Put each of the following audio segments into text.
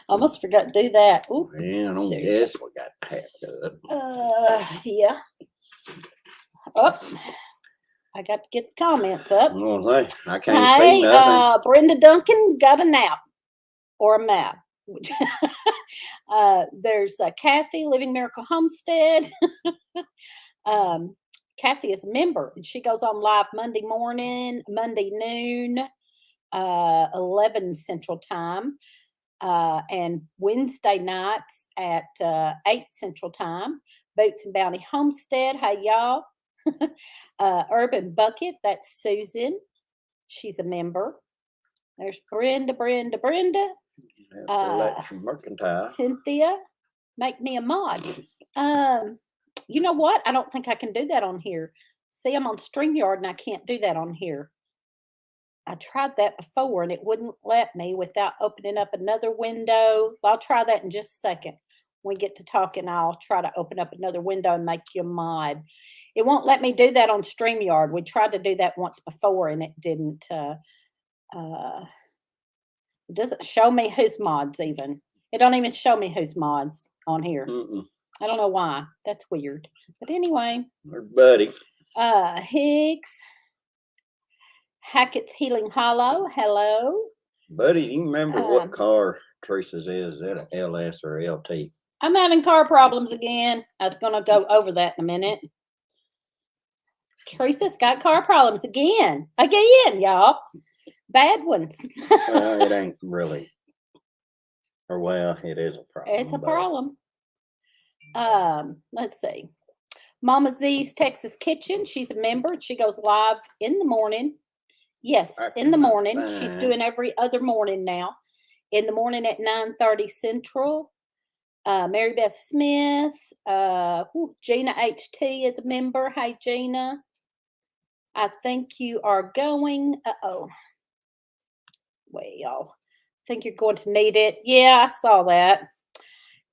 Almost forgot to do that. Ooh, Yeah, I don't there you guess we got packed up. yeah. Oh, I got to get the comments up. Well, hey, I can't see Hey, nothing. Brenda Duncan got a nap or a map. There's Kathy, Living Miracle Homestead. Kathy is a member, and she goes on live Monday morning, Monday noon, 11 Central Time, and Wednesday nights at 8 Central Time. Boots and Bounty Homestead, hey y'all. Urban Bucket, that's Susan. She's a member. There's Brenda. Election Mercantile. Cynthia, make me a mod. You know what? I don't think I can do that on here. See, I'm on StreamYard and I can't do that on here. I tried that before and it wouldn't let me without opening up another window. I'll try that in just a second. When we get to talking, I'll try to open up another window and make you a mod. It won't let me do that on StreamYard. We tried to do that once before and it didn't. It doesn't show me who's mods even. It don't even show me who's mods on here. I don't know why. That's weird. But anyway. Our buddy. Higgs. Hackett's Healing Hollow. Hello. Buddy, do you remember what car Teresa's is? Is that an LS or LT? I'm having car problems again. I was going to go over that in a minute. Teresa's got car problems again. Again, y'all. Bad ones. Well, it ain't really. Or, well, it is a problem. It's a problem. Let's see. Mama Z's Texas Kitchen. She's a member. She goes live in the morning. Yes, in the morning. She's doing every other morning now. In the morning at 9:30 Central. Mary Beth Smith. Gina HT is a member. Hey, Gina. I think you are going. Well, I think you're going to need it. Yeah, I saw that.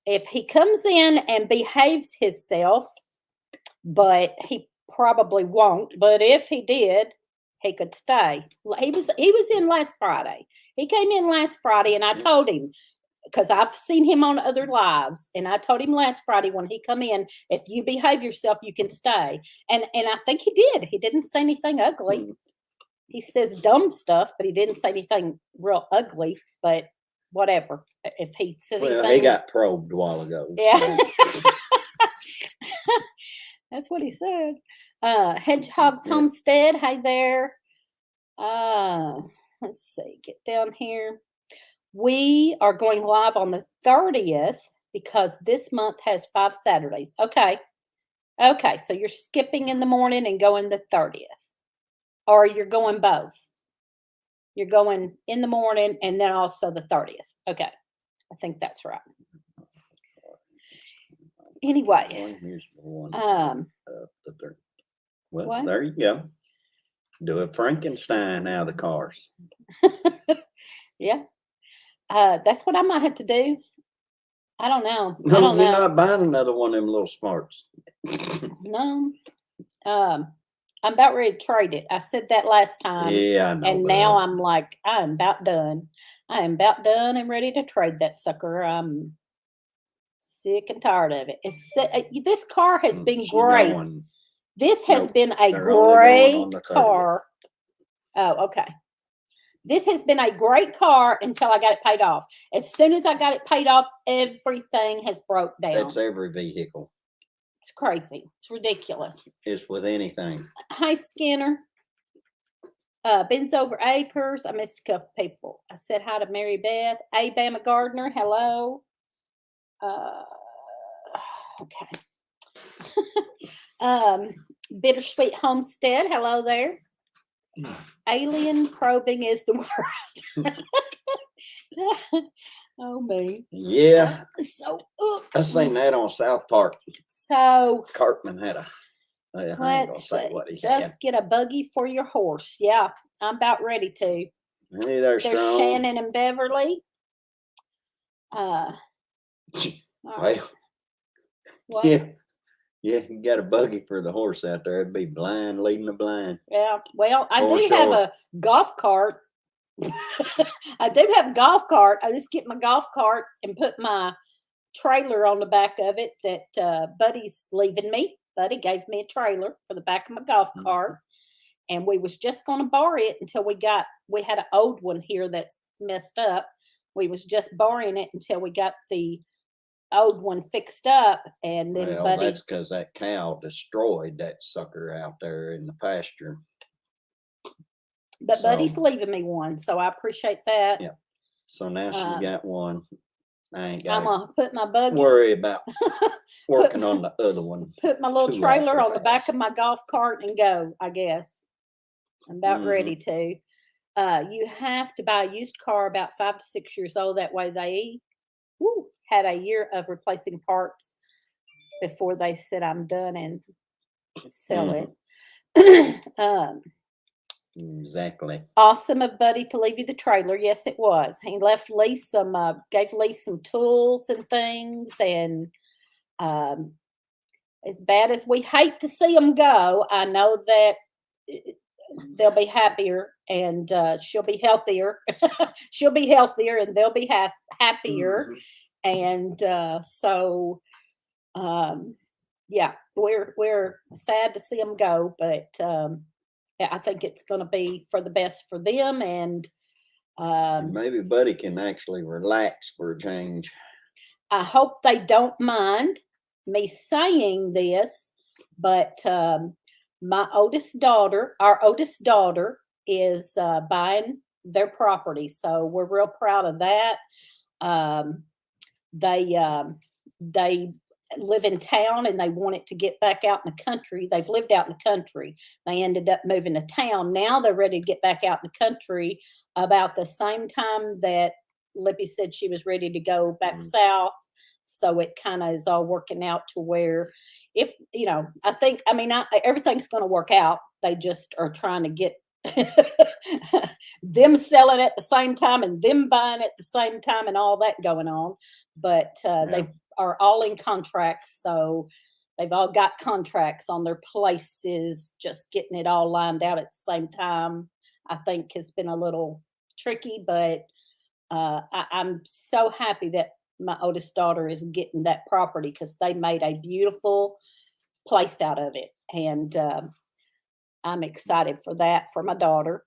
If he comes in and behaves himself, but he probably won't. But if he did, he could stay. He was in last Friday. He came in last Friday, and I told him, because I've seen him on other lives, and I told him last Friday when he come in, if you behave yourself, you can stay. And I think he did. He didn't say anything ugly. He says dumb stuff, but he didn't say anything real ugly. But whatever. If he says anything, he got probed a while ago. Yeah. So. That's what he said. Hedgehog's Homestead. Hey there. Let's see. Get down here. We are going live on the 30th because this month has 5 Saturdays. Okay. So you're skipping in the morning and going the 30th. Or you're going both. You're going in the morning and then also the 30th. Okay. I think that's right. Anyway. Well, there you go. Do a Frankenstein out of the cars. Yeah. That's what I might have to do. I don't know. No, you're not buying another one of them little smarts. No. I'm about ready to trade it. I said that last time. Yeah, I know. And now I'm like, I'm about done. I am about done and ready to trade that sucker. I'm sick and tired of it. This car has been great. This has been a great car. Oh, okay. This has been a great car until I got it paid off. As soon as I got it paid off, everything has broke down. That's every vehicle. It's crazy. It's ridiculous. It's with anything. Hi, Skinner. Ben's Over Acres. I missed a couple people. I said hi to Mary Beth. Bama Gardner. Hello. Okay. Bittersweet Homestead. Hello there. Alien probing is the worst. Oh, me. Yeah. So I seen that on South Park. So Cartman had a. Let's see. Just get a buggy for your horse. Yeah, I'm about ready to. Hey, there's Shannon and Beverly. Well, what? Yeah, you got a buggy for the horse out there. It'd be blind leading the blind. Yeah, well, I do have a golf cart I do have a golf cart. I just get my golf cart and put my trailer on the back of it that Buddy's leaving me. Buddy gave me a trailer for the back of my golf cart. And we was just going to borrow it until we had an old one here that's messed up. We was just borrowing it until we got the old one fixed up. And then Well, Buddy, that's because that cow destroyed that sucker out there in the pasture. but Buddy's so- leaving me one. So I appreciate that. Yeah. So now she's got one. I ain't I'm got going to put my buggy, to worry about working on the other one. put my little too trailer awful on the back fast. of my golf cart and go, I guess. I'm about ready to. You have to buy a used car about 5 to 6 years old. That way they had a year of replacing parts before they said I'm done and sell it. Exactly. Awesome of Buddy to leave you the trailer. Yes, it was. He left Lee gave Lee some tools and things. And as bad as we hate to see them go, I know that they'll be happier and she'll be healthier. She'll be healthier and they'll be happier. And so, yeah, we're sad to see them go, but I think it's going to be for the best for them. And Maybe Buddy can actually relax for a change. I hope they don't mind me saying this, but our oldest daughter is buying their property. So we're real proud of that. They live in town and they wanted to get back out in the country. They've lived out in the country. They ended up moving to town. Now they're ready to get back out in the country about the same time that Lippy said she was ready to go back south. So it kind of is all working out to where everything's going to work out. They just are trying to get them selling at the same time and them buying at the same time and all that going on. But they are all in contracts. So they've all got contracts on their places. Just getting it all lined out at the same time, I think has been a little tricky, but I'm so happy that my oldest daughter is getting that property because they made a beautiful place out of it. And I'm excited for that for my daughter.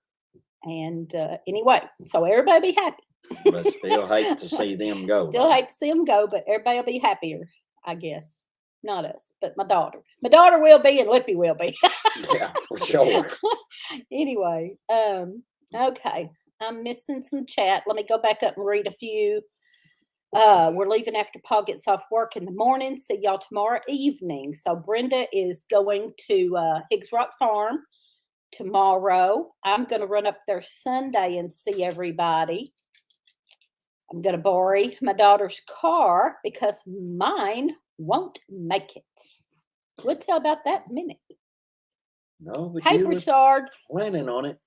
And anyway, so everybody be happy. But still hate to see them go. Still hate to see them go, but everybody will be happier, I guess. Not us, but my daughter. My daughter will be and Lippy will be. Yeah, for sure. Anyway, okay. I'm missing some chat. Let me go back up and read a few. We're leaving after Paul gets off work in the morning. See y'all tomorrow evening. So Brenda is going to Higgs Rock Farm tomorrow. I'm going to run up there Sunday and see everybody. I'm going to borrow my daughter's car because mine won't make it. We'll tell about that in a minute. No, but Hey, you were Broussards. planning on it.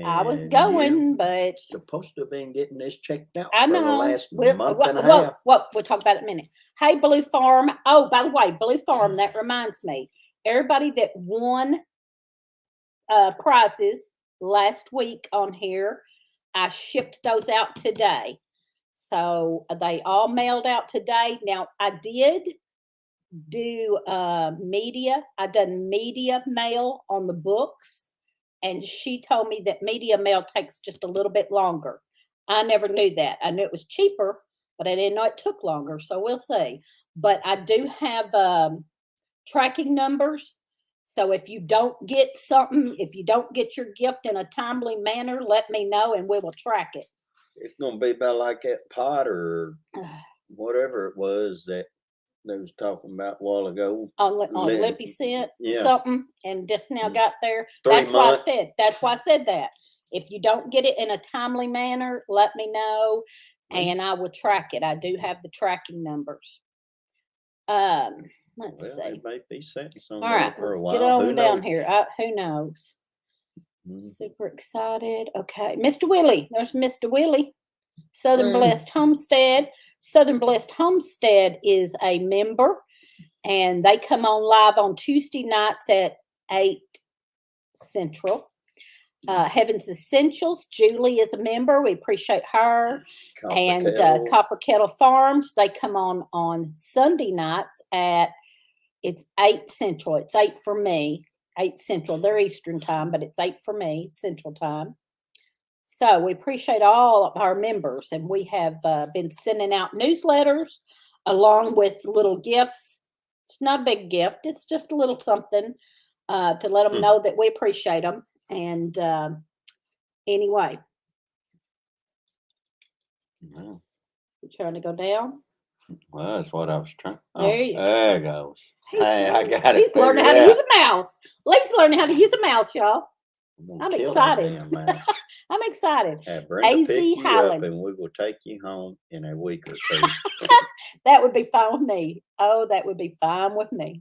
I was and going, but supposed to have been getting this checked out I for know. the last month and a half. We'll talk about it in a minute. Hey, Blue Farm. Oh, by the way, Blue Farm, that reminds me. Everybody that won prizes last week on here, I shipped those out today. So they all mailed out today. Now, I did do media. I done media mail on the books. And she told me that media mail takes just a little bit longer. I never knew that. I knew it was cheaper, but I didn't know it took longer. So we'll see. But I do have tracking numbers. So if you don't get something, if you don't get your gift in a timely manner, let me know and we will track it. It's going to be about like that pot or whatever it was that they was talking about a while ago. On Lippy sent something and just now got there. 3 That's months. That's why I said that. If you don't get it in a timely manner, let me know and I will track it. I do have the tracking numbers. Let's see. They may be setting some All right, for a let's while. get on Who down knows? here. Who knows? Mhm. Super excited. Okay. Mr. Willie. There's Mr. Willie. Southern Hey. Blessed Homestead. Southern Blessed Homestead is a member and they come on live on Tuesday nights at 8 Central. Heaven's Essentials. Julie is a member. We appreciate her. Copper And Kettle. Copper Kettle Farms. They come on Sunday nights at it's 8 Central. It's 8 for me. 8 Central. They're Eastern time, but it's 8 for me Central time. So we appreciate all of our members, and we have been sending out newsletters along with little gifts. It's not a big gift. It's just a little something to let them know that we appreciate them. And anyway, Well, you trying to go down? well, that's what I was trying. There you go. There it goes. He's Hey, I learning- got it. He's learning how to use a mouse. Lee's learning how to use a mouse, y'all. I'm excited. I'm excited. Brenda AZ pick you up Highland. and we will take you home in a week or two. That would be fine with me. Oh, that would be fine with me.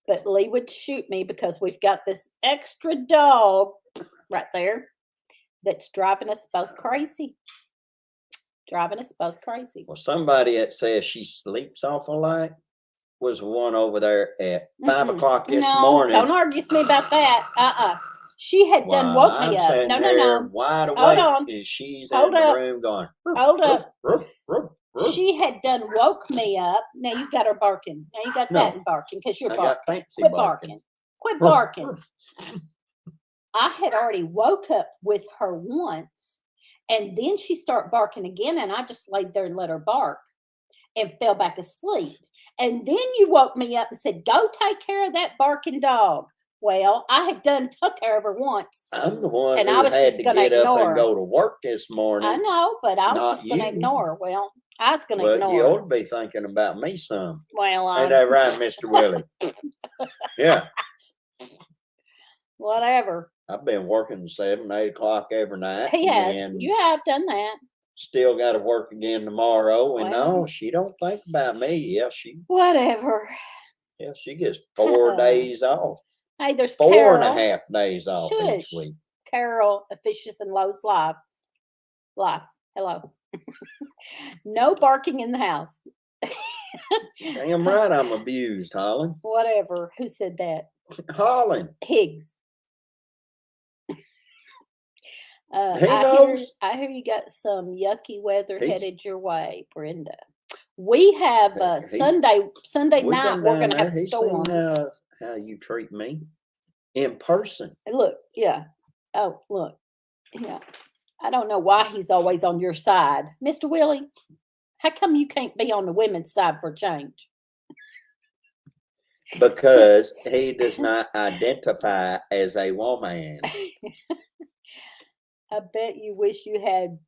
But Lee would shoot me because we've got this extra dog right there that's driving us both crazy. Driving us both crazy. Well, somebody that says she sleeps awful lot was one over there at 5 Mm-mm. o'clock this No, morning. don't argue with me about that. She had done woke I'm me up. sitting No, there no. wide Hold awake, on. and she's Hold in the up. room going. Hold up. "Ruff, ruff, ruff." She had done woke me up. Now you got her barking. Now you got No. that in barking because you're I barking. got fancy Quit barking. barking. Quit Ruff, barking. ruff. I had already woke up with her once, and then she started barking again, and I just laid there and let her bark and fell back asleep. And then you woke me up and said, "Go take care of that barking dog." Well, I had done took care of her once. I'm the one And I who was had just to gonna get up ignore and her. go to work this morning. I know, but I was Not just going to you. ignore her. Well, I was going to But ignore you her. ought to be thinking about me some. Well, Ain't that right, Mr. Willie? Yeah, whatever. I've been working 7, 8 o'clock every night. He has. And You have done that. still got to work again tomorrow. And Well. no, she don't think about me. Whatever. She gets 4 days off. Hey, there's 4.5 days off each Shush. week. Carol, Officious and Lowe's Life. Hello. No barking in the house. Damn right I'm abused, Holland. Whatever. Who said that? Holland. Higgs. He I knows. hear you got some yucky weather He's- headed your way, Brenda. We have He- Sunday We've night. been We're down going to there. have He's storms. seen how you treat me in person. Look, yeah. Oh, look, yeah. I don't know why he's always on your side, Mr. Willie. How come you can't be on the women's side for a change? Because he does not identify as a woman. I bet you wish you had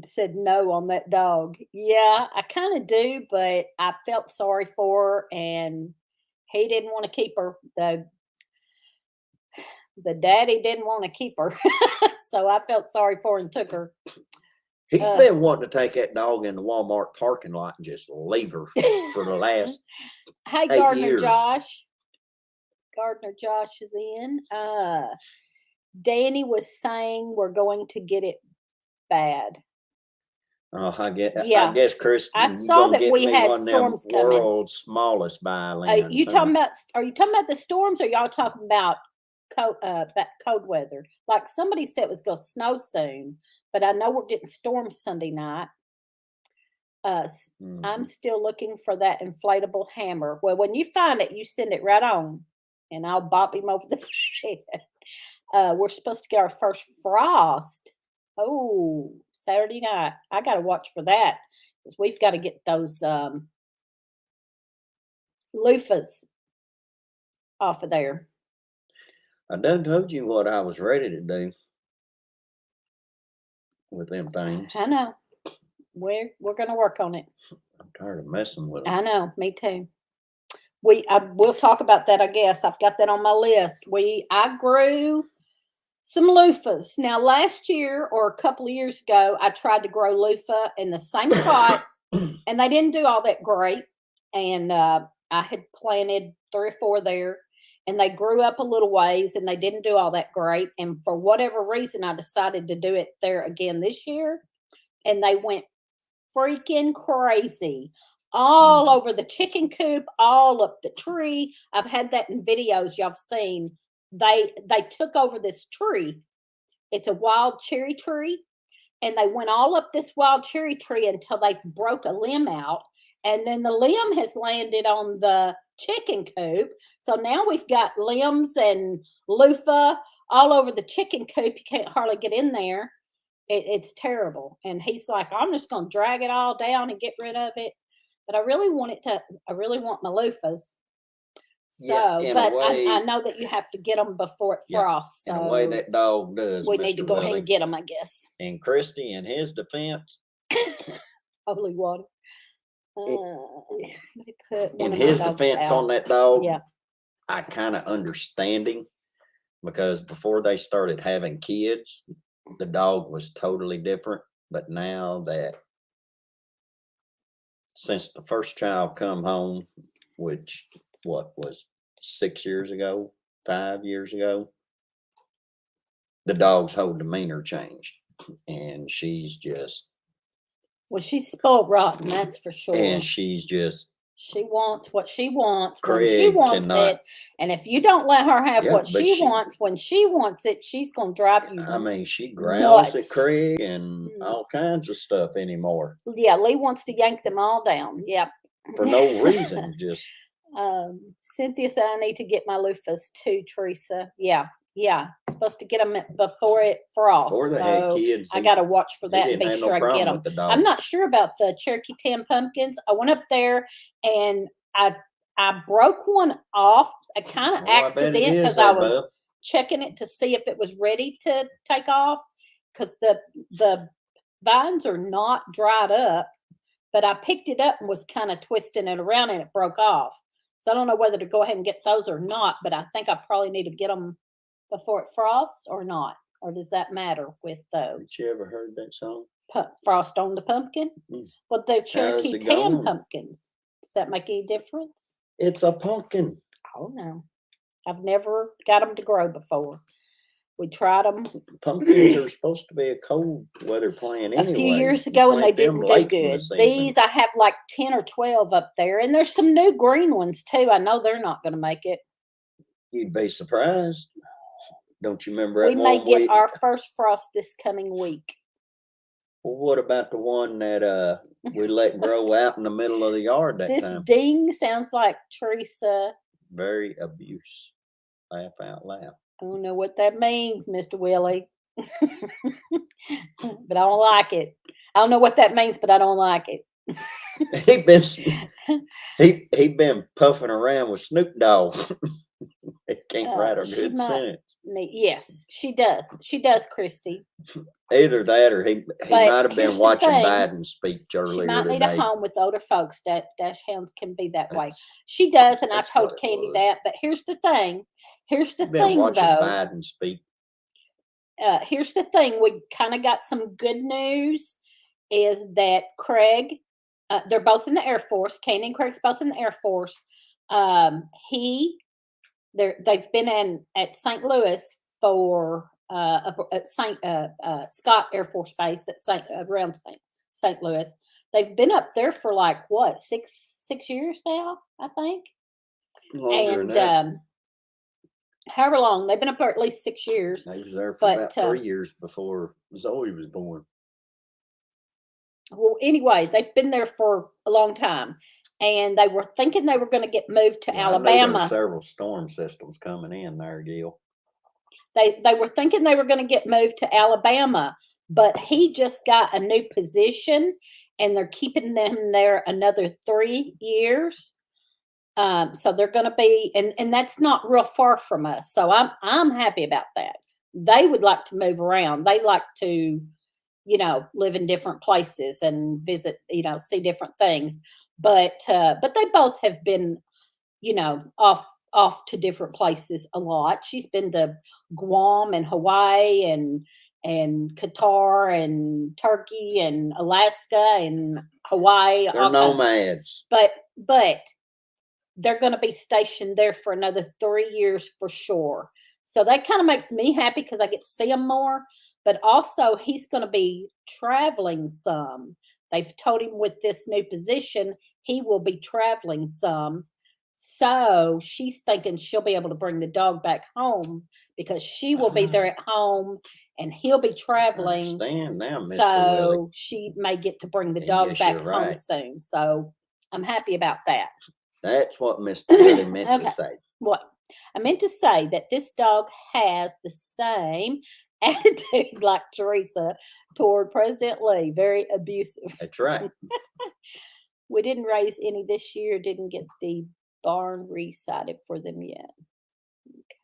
said no on that dog. Yeah, I kind of do, but I felt sorry for her, and he didn't want to keep her. The daddy didn't want to keep her, so I felt sorry for her and took her. He's been wanting to take that dog in the Walmart parking lot and just leave her for the last Hey, 8 Gardner years. Josh. Gardner Josh is in. Danny was saying we're going to get it bad. Oh, I Yeah. guess, Chris, I you saw gonna that get we me had one of them storms coming. world's smallest violins. You talking about? Are you talking about the storms, or y'all talking about cold weather? Like somebody said it was going to snow soon, but I know we're getting storms Sunday night. I'm still looking for that inflatable hammer. Well, when you find it, you send it right on, and I'll bop him over the head. We're supposed to get our first frost. Oh, Saturday night. I got to watch for that because we've got to get those loofahs off of there. I done told you what I was ready to do with them things. I know. We're going to work on it. I'm tired of messing with them. I know. Me too. We'll talk about that. I guess I've got that on my list. I grew some loofahs. Now, last year or a couple of years ago, I tried to grow loofah in the same spot, and they didn't do all that great. And I had planted 3 or 4 there, and they grew up a little ways, and they didn't do all that great. And for whatever reason, I decided to do it there again this year, and they went freaking crazy all over the chicken coop, all up the tree. I've had that in videos y'all have seen. They took over this tree It's a wild cherry tree, and they went all up this wild cherry tree until they broke a limb out, and then the limb has landed on the chicken coop. So now we've got limbs and loofah all over the chicken coop. You can't hardly get in there. It's terrible. And he's like, I'm just going to drag it all down and get rid of it. But I really want my loofahs. Yeah, So, in a but I way, know that you have to get them before it Yeah, frosts. in a way So that dog does, we need to Mr. go ahead Willie. and get them, I guess. And Christy, in his defense, Holy water. Somebody put one in of my his dogs defense out. on that dog, Yeah. I kind of understand him because before they started having kids, the dog was totally different. But now that since the first child come home, which what was 6 years ago, 5 years ago, the dog's whole demeanor changed, and she's just Well, she's spoiled rotten, that's for sure. and she's just She wants what she wants when she Craig wants cannot. it. And if you don't let her have Yeah, what but she she- wants when she wants it, she's going to drive you. I mean, she growls nuts. at Craig and Mm. all kinds of stuff anymore Yeah, Lee wants to yank them all down. Yep. for no reason. Just Cynthia said I need to get my loofahs too, Teresa. Yeah. Supposed to get them before it frosts. before they had So kids, I got to watch for he that and didn't be have sure no I get problem them. with the dog. I'm not sure about the Cherokee Tan pumpkins. I went up there and I broke one off, a kind of Well, I bet it accident, is because there, I was bub. checking it to see if it was ready to take off, because the vines are not dried up. But I picked it up and was kind of twisting it around and it broke off. So I don't know whether to go ahead and get those or not, but I think I probably need to get them before it frosts or not. Or does that matter with those? Haven't you ever heard that song? Frost on the pumpkin? Mm. But they're Cherokee it Tan going? pumpkins. Does that make any difference? It's a pumpkin. Oh no. I've never got them to grow before. We tried them Pumpkins are supposed to be a cold weather plant a anyway. few years You ago and they plant them didn't do late in the good. season. These, I have like 10 or 12 up there, and there's some new green ones too. I know they're not going to make it. You'd be surprised. Don't you remember We that may one get week? our first frost this coming week. Well, what about the one that we let grow out in the middle of the yard that This time? ding sounds like Teresa. Very abuse. Laugh out loud. I don't know what that means, Mr. Willie. But I don't like it. I don't know what that means, but I don't like it. he been puffing around with Snoop Dogg. He can't write a she good might sentence. Yes, she does. She does, Christy. Either that or he But might have been here's the watching thing. Biden's speech She earlier might need a today. home with older folks. Dash hounds can be that way. That's- She does, and I that's told what it Candy was. that. But here's the thing. Here's the Been thing, watching though. Biden speak. Here's the thing. We kind of got some good news. Is that Craig? They're both in the Air Force. Candy and Craig's both in the Air Force. They've been at St. Louis for at Scott Air Force Base at around St. Louis. They've been up there for like what, six years now, I think. Longer than And that. however long they've been up there, at least 6 years. He was there for but, about 3 years before Zoe was born. Well, anyway, they've been there for a long time, and they were thinking they were going to get moved to Yeah, I know Alabama. there's several storm systems coming in there, Gil. They were thinking they were going to get moved to Alabama, but he just got a new position, and they're keeping them there another 3 years. So they're going to be, and that's not real far from us. So I'm happy about that. They would like to move around. They like to, live in different places and visit, see different things. But they both have been, off to different places a lot. She's been to Guam and Hawaii and Qatar and Turkey and Alaska and Hawaii. They're nomads. But they're going to be stationed there for another 3 years for sure. So that kind of makes me happy because I get to see him more. But also, he's going to be traveling some. They've told him with this new position, he will be traveling some. So she's thinking she'll be able to bring the dog back home because she will be there at home and he'll be I traveling. understand now, Mr. Willie. So she may get to bring the And dog yes, back you're home right. soon. So I'm happy about that. That's what Mr. Willie meant Okay. to say. What? I meant to say that this dog has the same attitude like Teresa toward President Lee, very abusive. That's right. We didn't raise any this year, didn't get the barn recited for them yet.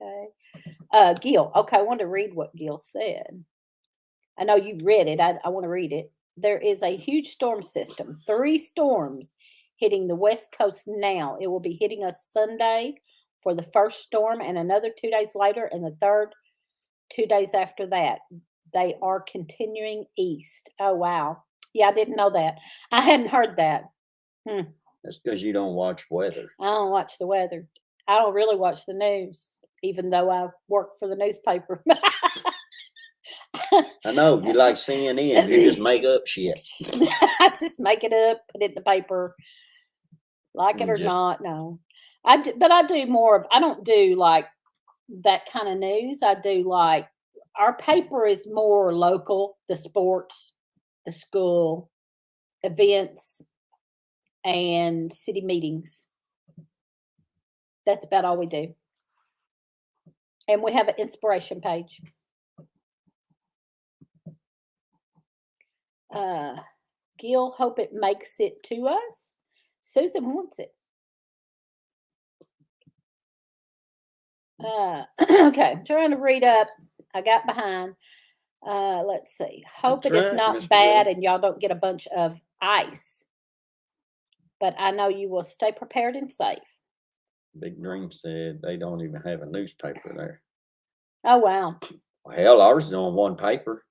Okay. Gil. Okay, I want to read what Gil said. I know you read it. I want to read it. There is a huge storm system, 3 storms hitting the West Coast now. It will be hitting us Sunday for the first storm and another 2 days later, and the third 2 days after that. They are continuing east. Oh, wow. Yeah, I didn't know that. I hadn't heard that. That's because you don't watch weather. I don't watch the weather. I don't really watch the news, even though I work for the newspaper. I know you like CNN. You just make up shit. I just make it up, put it in the paper, like it You or just- not. No, I do, but I do more of. I don't do like that kind of news. I do like our paper is more local, the sports, the school, events, and city meetings. That's about all we do. And we have an inspiration page. Gil, hope it makes it to us. Susan wants it. Okay, trying to read up. I got behind. Let's see. Hope That's it is right, not Mr. bad Willie. and y'all don't get a bunch of ice. But I know you will stay prepared and safe. Big Dream said they don't even have a newspaper there. Oh, wow. Well, hell, ours is on one paper.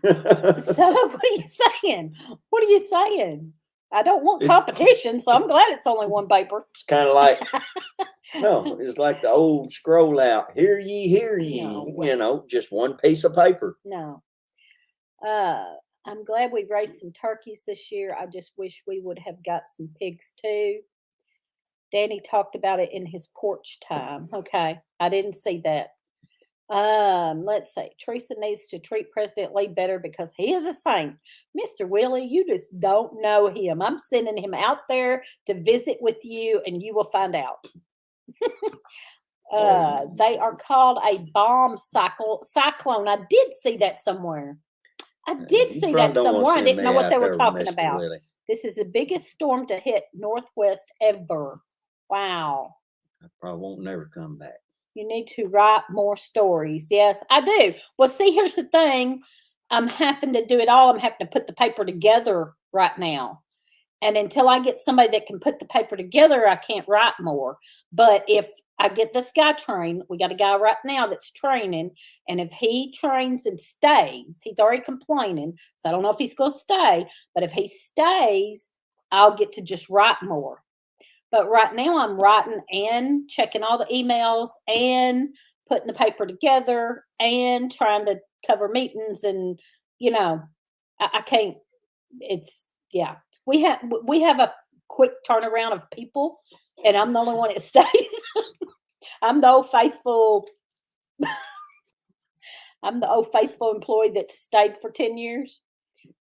So what are you saying? What are you saying? I don't want It- competition, so I'm glad it's only one paper. It's kind of like no, it's like the old scroll out. Hear ye, hear ye. No. You know, just one piece of paper. No. I'm glad we raised some turkeys this year. I just wish we would have got some pigs too. Danny talked about it in his porch time. Okay. I didn't see that. Let's see. Teresa needs to treat President Lee better because he is a saint. Mr. Willie, you just don't know him. I'm sending him out there to visit with you and you will find out. They are called a bomb cyclone. I did see that somewhere. I did You see probably that don't wanna somewhere. I send didn't me know what out they were there with talking Mr. about. Willie. This is the biggest storm to hit Northwest ever. Wow. I probably won't never come back. You need to write more stories. Yes, I do. Well, see, here's the thing. I'm having to do it all. I'm having to put the paper together right now. And until I get somebody that can put the paper together, I can't write more. But if I get this guy trained, we got a guy right now that's training. And if he trains and stays, he's already complaining. So I don't know if he's going to stay. But if he stays, I'll get to just write more. But right now I'm writing and checking all the emails and putting the paper together and trying to cover meetings. And, you know, I can't, it's, yeah. We have a quick turnaround of people, and I'm the only one that stays. I'm the old faithful. I'm the old faithful employee that stayed for 10 years.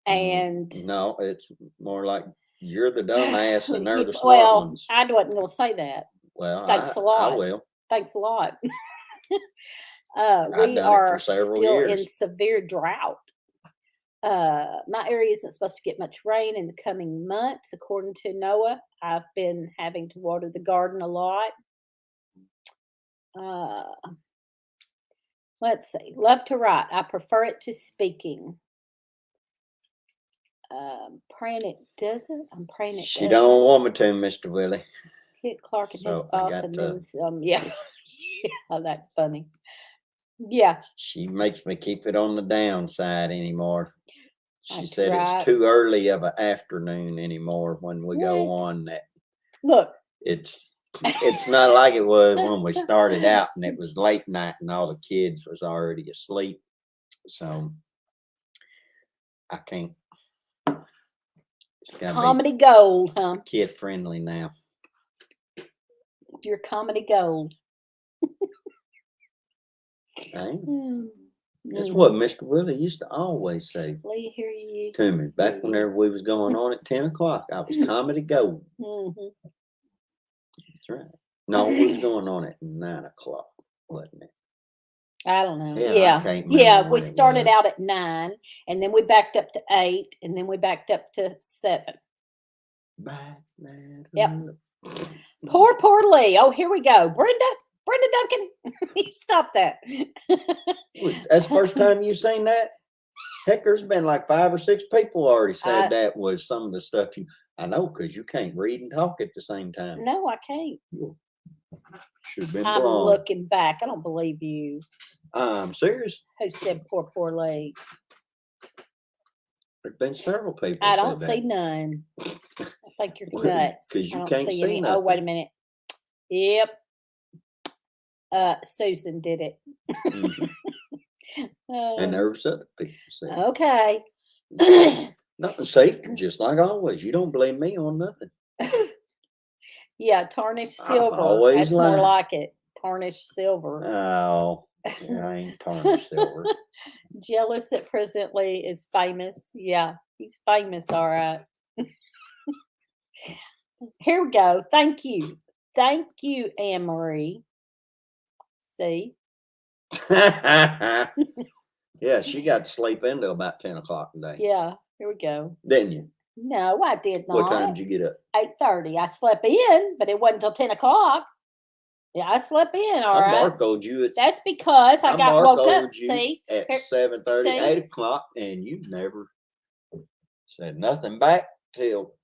And No, it's more like you're the dumbass and they're the smart well, ones. I wasn't going to say that. Well, Thanks a I lot. will. Thanks a lot. I've We done it are for several still in years. severe drought. My area isn't supposed to get much rain in the coming months, according to NOAA. I've been having to water the garden a lot. Let's see. Love to write. I prefer it to speaking. Praying it doesn't. I'm praying it She doesn't. don't want me to, Mr. Willie. Kit Clark and his So I boss got and to- his yeah. Yeah, that's funny. Yeah. She makes me keep it on the downside anymore. She That's said right. it's too early of an afternoon anymore when we go What? on that. Look, It's not like it was when we started out and it was late night and all the kids was already asleep. So I can't. It's gotta comedy gold, huh? be kid friendly now. You're comedy gold. Ain't. That's what Mr. Willie used to always say Lee, hear you. to me back whenever we was going on at 10 o'clock. I was comedy gold. Mhm. That's right. No, we was going on at 9 o'clock, wasn't it? I don't know. Hell, I Yeah. can't Yeah. remember We when it started was. out at 9 and then we backed up to 8 and then we backed up to 7. Back that Yep. up. Poor Lee. Oh, here we go. Brenda Duncan. You stop that. That's the first time you seen that? Heck, there's been like 5 or 6 people already said I- that was some of the stuff you. I know, because you can't read and talk at the same time. No, I can't. Should have been I'm blonde. looking back. I don't believe you. I'm serious. Who said poor Lee? There's been several people. I said don't that. see none. I think you're Well, nuts. 'cause you I don't can't see any. Oh, wait a nothing. minute. Yep. Susan did it. Mhm. And there was other people said. Okay. Nothing. See, just like always, you don't blame me on nothing. Yeah, tarnished I'm silver. always That's more lying. like it. Tarnished silver. Oh, yeah, I ain't tarnished silver. Jealous that President Lee is famous. Yeah, he's famous, all right. Here we go. Thank you. Thank you, Anne Marie. See? Yeah, she got to sleep until about 10 o'clock today, Yeah, here we go. didn't you? No, I did not. What time did you get up? 8:30. I slept in, but it wasn't until 10 o'clock. Yeah, I slept in, all I right. barcoded you at, That's because I got woke up. barcoded you See? at Here- 7:30, see? 8 o'clock, and you never said nothing back till,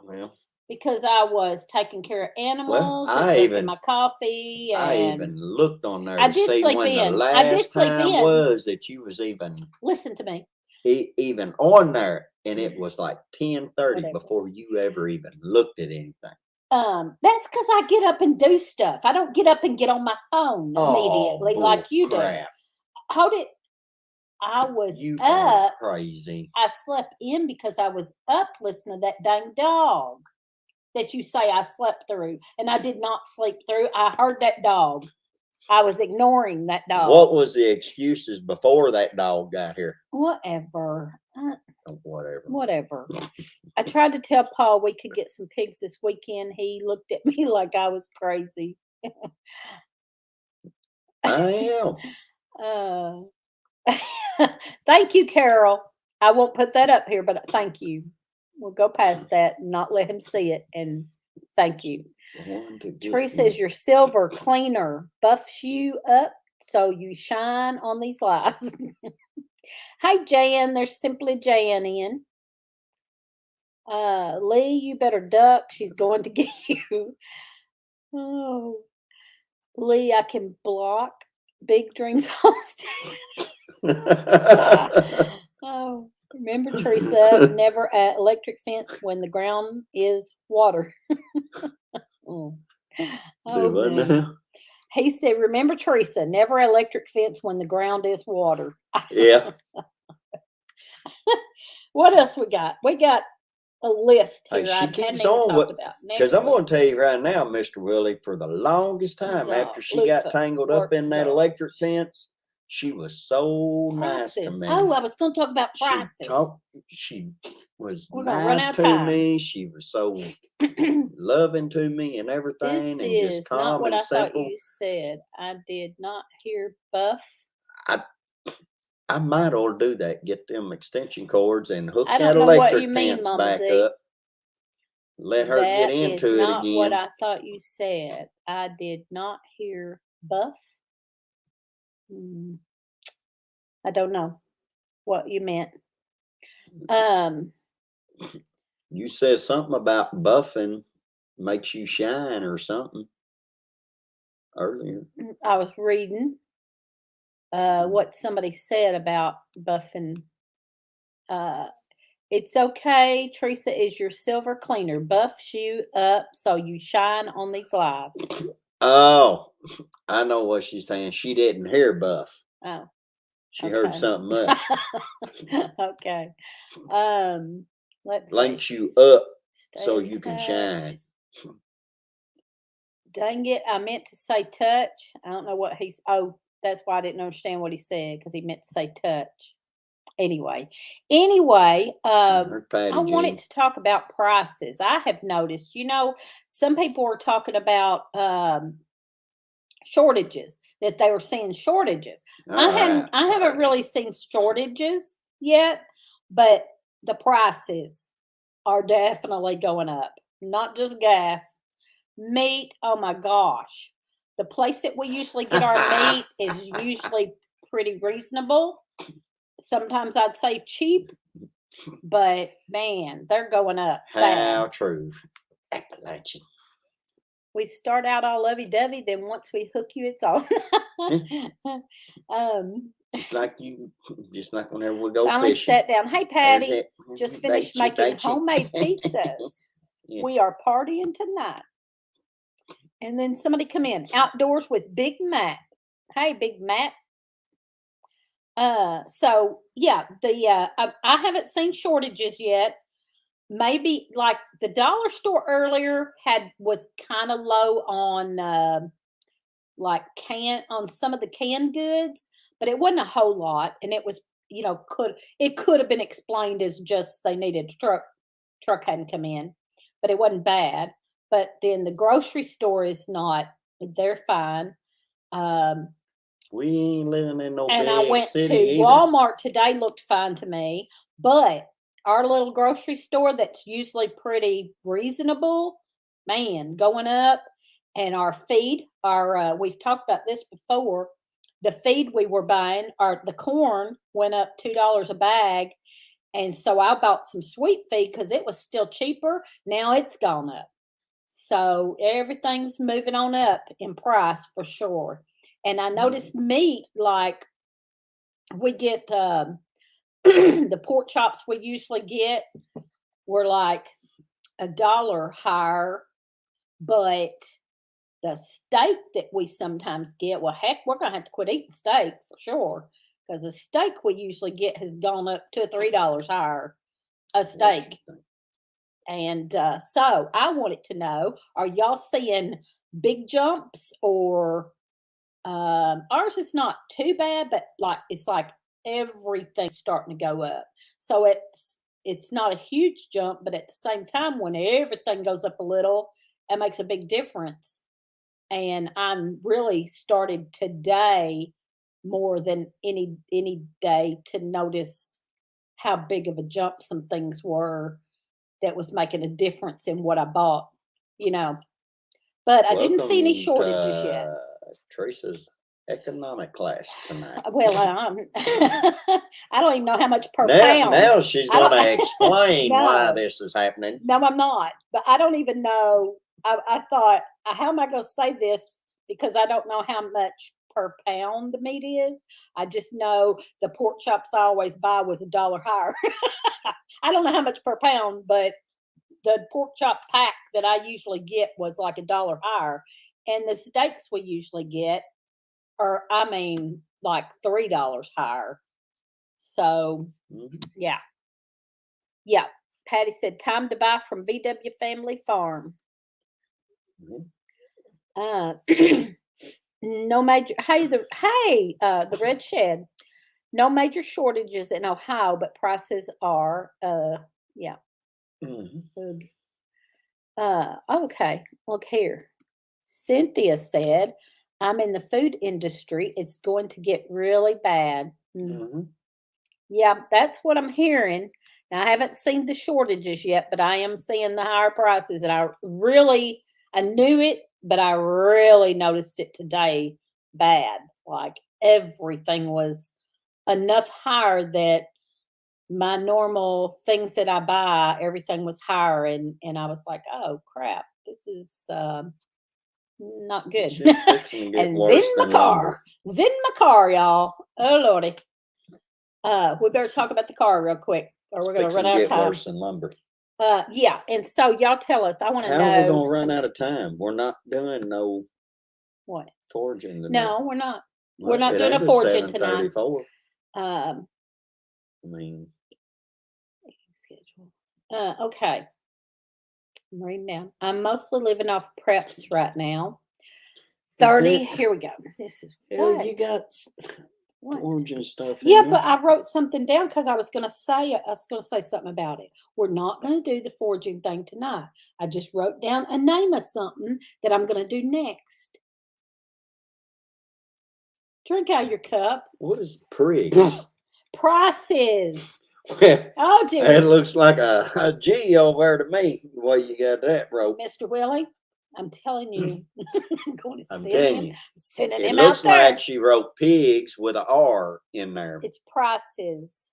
well, Because I was taking care of animals and I drinking even- my coffee. And I even looked on there I to did see sleep when the in. I did last sleep time in. was that you was even listen to me. even on there, and it was like 10:30 Whatever. before you ever even looked at anything. That's because I get up and do stuff. I don't get up and get on my phone immediately like you do. crap. Hold it. I was You are up. crazy. I slept in because I was up listening to that dang dog that you say I slept through. And I did not sleep through. I heard that dog. I was ignoring that dog. What was the excuses before that dog got here? Whatever. Oh, whatever. Whatever. I tried to tell Paul we could get some pigs this weekend. He looked at me like I was crazy. I am. Thank you, Carol. I won't put that up here, but thank you. We'll go past that and not let him see it. And thank you. One to get Tree you. says your silver cleaner buffs you up so you shine on these lives. Hi, Jan. There's simply Jan in. Lee, you better duck. She's going to get you. Oh, Lee, I can block Big Dreams Homestead. Oh, remember, Teresa, never electric fence when the ground is water. Oh. Oh, Do I man. now? He said, remember, Teresa, never electric fence when the ground is water. Yeah. What else we got? We got a list Hey, here. she I hadn't keeps even on talked with- about. Because Next I'm one. going to tell you right now, Mr. Willie, for the longest time Dog, after she got Luther, tangled or up in that dog. electric fence, she was so nice to Prices. me. Oh, I was going to talk about prices. She was We're gonna run nice out of to time. me. She was so loving to me and everything, This and just is not calm what and I thought simple. you said. I did not hear Buff. I might ought to do that. Get them extension cords and hook I that don't know what electric you mean, fence Mama back Z. up. Let her get That into is it not again. what I thought you said. I did not hear Buff. I don't know what you meant. You said something about buffing makes you shine or something earlier. I was reading what somebody said about buffing. It's okay. Teresa is your silver cleaner. Buffs you up so you shine on these lives. Oh, I know what she's saying. She didn't hear buff. Oh, She heard okay. something else. Okay. Let's see. Links you up Stay so in you can touch. shine. Dang it, I meant to say touch. I don't know what he's oh, that's why I didn't understand what he said, because he meant to say touch. Anyway, Heard I Patty wanted Jean. to talk about prices. I have noticed, some people are talking about, shortages, that they were seeing shortages. All right. I haven't really seen shortages yet, but the prices are definitely going up. Not just gas, meat. Oh my gosh. The place that we usually get our meat is usually pretty reasonable. Sometimes I'd say cheap, but man, they're going up How bad. true. Appalachian. We start out all lovey-dovey, then once we hook you, it's on. um, Just like whenever we go finally fishing. sat down. Hey, There's Patty, it. just finished Bait you, making bait you. homemade pizzas. Yeah. We are partying tonight. And then somebody come in outdoors with Big Matt. Hey, Big Matt. So yeah, I haven't seen shortages yet. Maybe like the dollar store earlier was kind of low on like on some of the canned goods, but it wasn't a whole lot, and it was could have been explained as just they needed a truck hadn't come in, but it wasn't bad. But then the grocery store is not; they're fine. Um, We ain't living in no and I big went city to either. Walmart today, looked fine to me, but our little grocery store that's usually pretty reasonable, man, going up. And our feed, we've talked about this before. The feed we were buying, the corn went up $2 a bag, and so I bought some sweet feed because it was still cheaper. Now it's gone up, so everything's moving on up in price for sure. And I noticed meat, like we get the pork chops we usually get were like $1 higher, but the steak that we sometimes get, well, heck, we're gonna have to quit eating steak for sure, because the steak we usually get has gone up $2 or $3 higher a steak. And so I wanted to know: are y'all seeing big jumps, or ours is not too bad, but it's like everything's starting to go up. So it's not a huge jump, but at the same time, when everything goes up a little, it makes a big difference. And I'm really started today more than any day to notice how big of a jump some things were that was making a difference in what I bought, you know. But I didn't see any Welcome shortages yet. to Teresa's economic class tonight. Well, I don't even know how much per Now, pound. now she's I don't- going to explain why No. this is happening. No, I'm not. But I don't even know. I thought, how am I going to say this? Because I don't know how much per pound the meat is. I just know the pork chops I always buy was $1 higher. I don't know how much per pound, but the pork chop pack that I usually get was like $1 higher. And the steaks we usually get are, I mean, like $3 higher. So, yeah. Yeah. Patty said, time to buy from VW Family Farm. No major, the Red Shed. No major shortages in Ohio, but prices are, yeah. Ugh. Okay, look here. Cynthia said, I'm in the food industry. It's going to get really bad. Yeah, that's what I'm hearing. Now, I haven't seen the shortages yet, but I am seeing the higher prices. And I knew it, but I really noticed it today bad. Like everything was enough higher that my normal things that I buy, everything was higher. And I was like, oh, crap, this is not good. And then my car, y'all. Oh, Lordy. We better talk about the car real quick, or we're going to run out of time. Worse than lumber. Yeah, and so y'all tell us. I want to know. How are we going to run out of time? We're not doing no what foraging tonight. No, we're not. We're not doing a foraging tonight. I mean, schedule. Okay. I'm reading down. I'm mostly living off preps right now. 30, that- here we go. This is Hell, what? you got What? orange and stuff. in Yeah, there. but I wrote something down because I was gonna say something about it. We're not gonna do the foraging thing tonight. I just wrote down a name of something that I'm gonna do next. Drink out of your cup. What is prigs? Prices. Well, Oh dear. it looks like a G over there to me. The way you got that rope. Mr. Willie, I'm telling you, I'm going to I'm send telling him, you. sending It him looks out there. like she wrote pigs with a R in there. It's prices.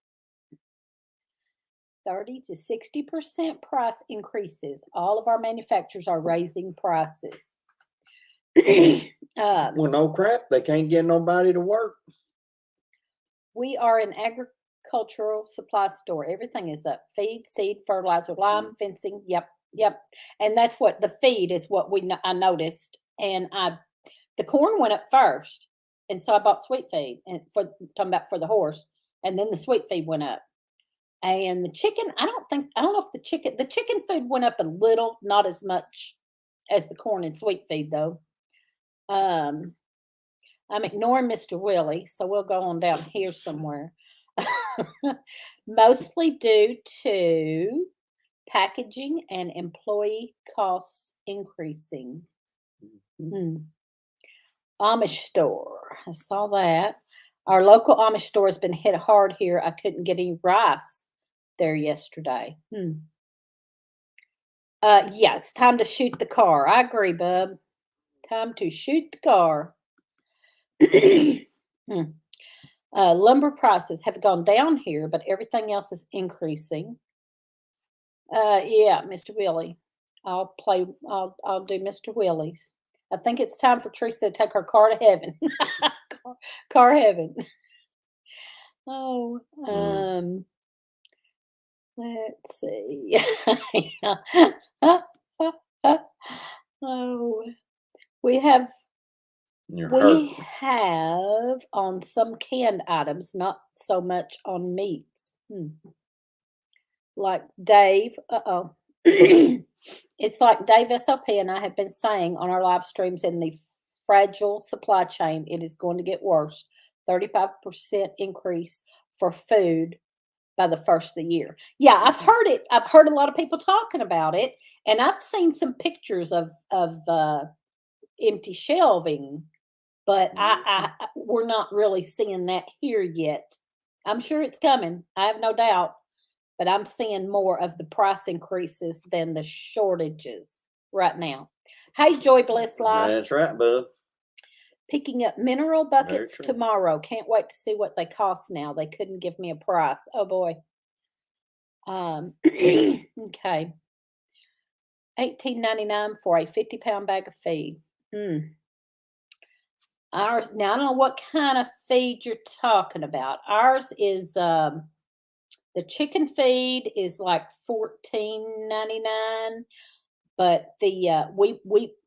30 to 60% price increases. All of our manufacturers are raising prices. Well, no crap. They can't get nobody to work. We are an agricultural supply store. Everything is up. Feed, seed, fertilizer, lime, fencing. Yep. And that's what the feed is what I noticed. And the corn went up first. And so I bought sweet feed and talking about for the horse. And then the sweet feed went up. And the chicken, I don't know if the chicken food went up a little, not as much as the corn and sweet feed though. I'm ignoring Mr. Willie, so we'll go on down here somewhere. Mostly due to packaging and employee costs increasing. Amish store, I saw that. Our local Amish store has been hit hard here. I couldn't get any rice there yesterday. Yeah, it's time to shoot the car. I agree, bub. Time to shoot the car. Lumber prices have gone down here, but everything else is increasing. Yeah, Mr. Willie. I'll do Mr. Willie's. I think it's time for Teresa to take her car to heaven. car heaven. Oh, let's see. Oh, we have on some canned items, not so much on meats. Like Dave, it's like Dave SOP and I have been saying on our live streams, in the fragile supply chain, it is going to get worse. 35% increase for food by the first of the year. Yeah, I've heard it. I've heard a lot of people talking about it, and I've seen some pictures of empty shelving, but we're not really seeing that here yet. I'm sure it's coming. I have no doubt, but I'm seeing more of the price increases than the shortages right now. Hey, Joy Bliss Life. That's right, bub. Picking up mineral buckets tomorrow. Can't wait to see what they cost now. They couldn't give me a price. Oh boy. Okay. $18.99 for a 50-pound bag of feed. Ours, now I don't know what kind of feed you're talking about. Ours is the chicken feed is like $14.99, but the we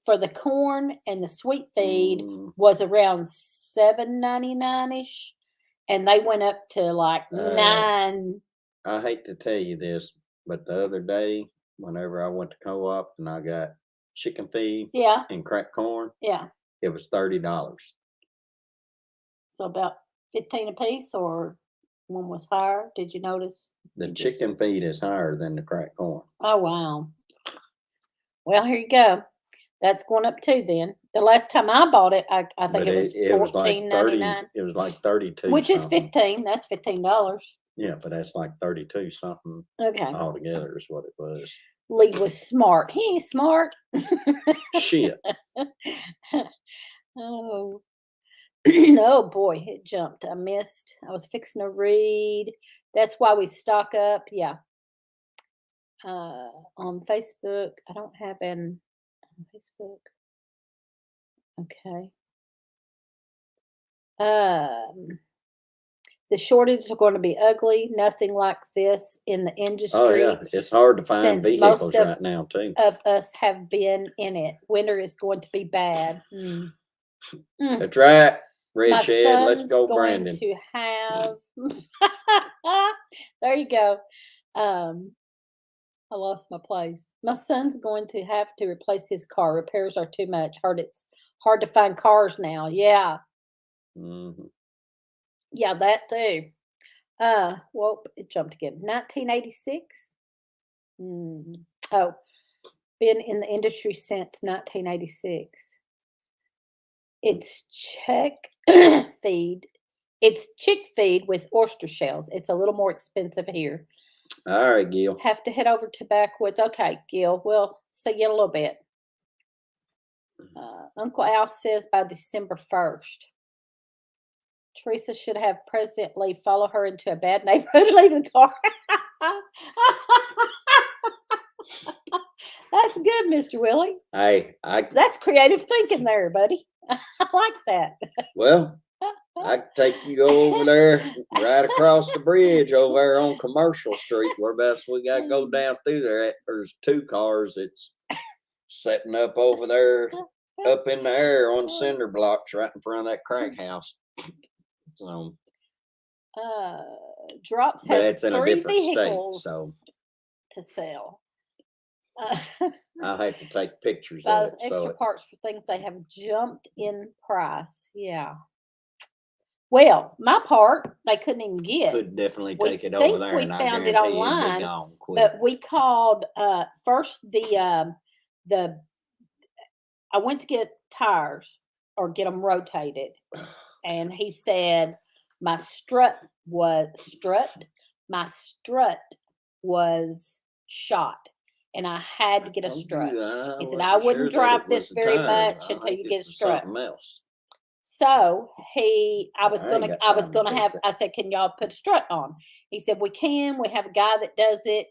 for the corn and the sweet feed was around $7.99-ish, and they went up to like $9. I hate to tell you this, but the other day, whenever I went to co-op and I got chicken feed and cracked corn, it was $30. So about 15 a piece, or one was higher. Did you notice? The chicken feed is higher than the cracked corn. Oh wow. Well, here you go. That's going up too then. The last time I bought it, I think it was $14.99. It was like 32. Which is 15. That's $15. Yeah, but that's like 32 something. Okay. Altogether is what it was. Lee was smart. He ain't smart. Shit. Oh. Oh boy, it jumped. I missed. I was fixing to read. That's why we stock up. Yeah. On Facebook. I don't have an on Facebook. Okay. The shortages are going to be ugly. Nothing like this in the industry. Oh yeah, it's hard to find since vehicles most right now too. Of us have been in it. Winter is going to be bad. That's right. Red My Shed, let's son's go, going Brandon. to have. There you go. I lost my place. My son's going to have to replace his car. Repairs are too much. Heard it's Hard to find cars now. Yeah. Mhm. Yeah, that too. Well, it jumped again. 1986. Oh, been in the industry since 1986. It's chick feed. It's chick feed with oyster shells. It's a little more expensive here. All right, Gil. Have to head over to Backwoods. Okay, Gil. We'll see you in a little bit. Uncle Al says by December 1st. Teresa should have President Lee follow her into a bad neighborhood and leave the car. That's good, Mr. Willie. Hey, That's creative thinking there, buddy. I like that. well, I can take you over there, right across the bridge over there on Commercial Street. Where best we got to go down through there. There's 2 cars that's setting up over there, up in the air on cinder blocks, right in front of that crack house. So, Drops but has it's in a 3 different state, vehicles so to sell. I'll have to take pictures of Buys it. extra So parts for things they have jumped in price. Yeah. Well, my part they couldn't even get. could definitely We take it think over there, we and I found it guarantee it'd online, be gone quick. But we called first the I went to get tires or get them rotated, and he said my strut was shot, and I had to get a Told strut. you, He said wasn't I wouldn't sure that drive it this was a very tire. much I until think you it get a was strut. something else. So I was I ain't gonna got time to have. fix it. I said, "Can y'all put a strut on?" He said, "We can. We have a guy that does it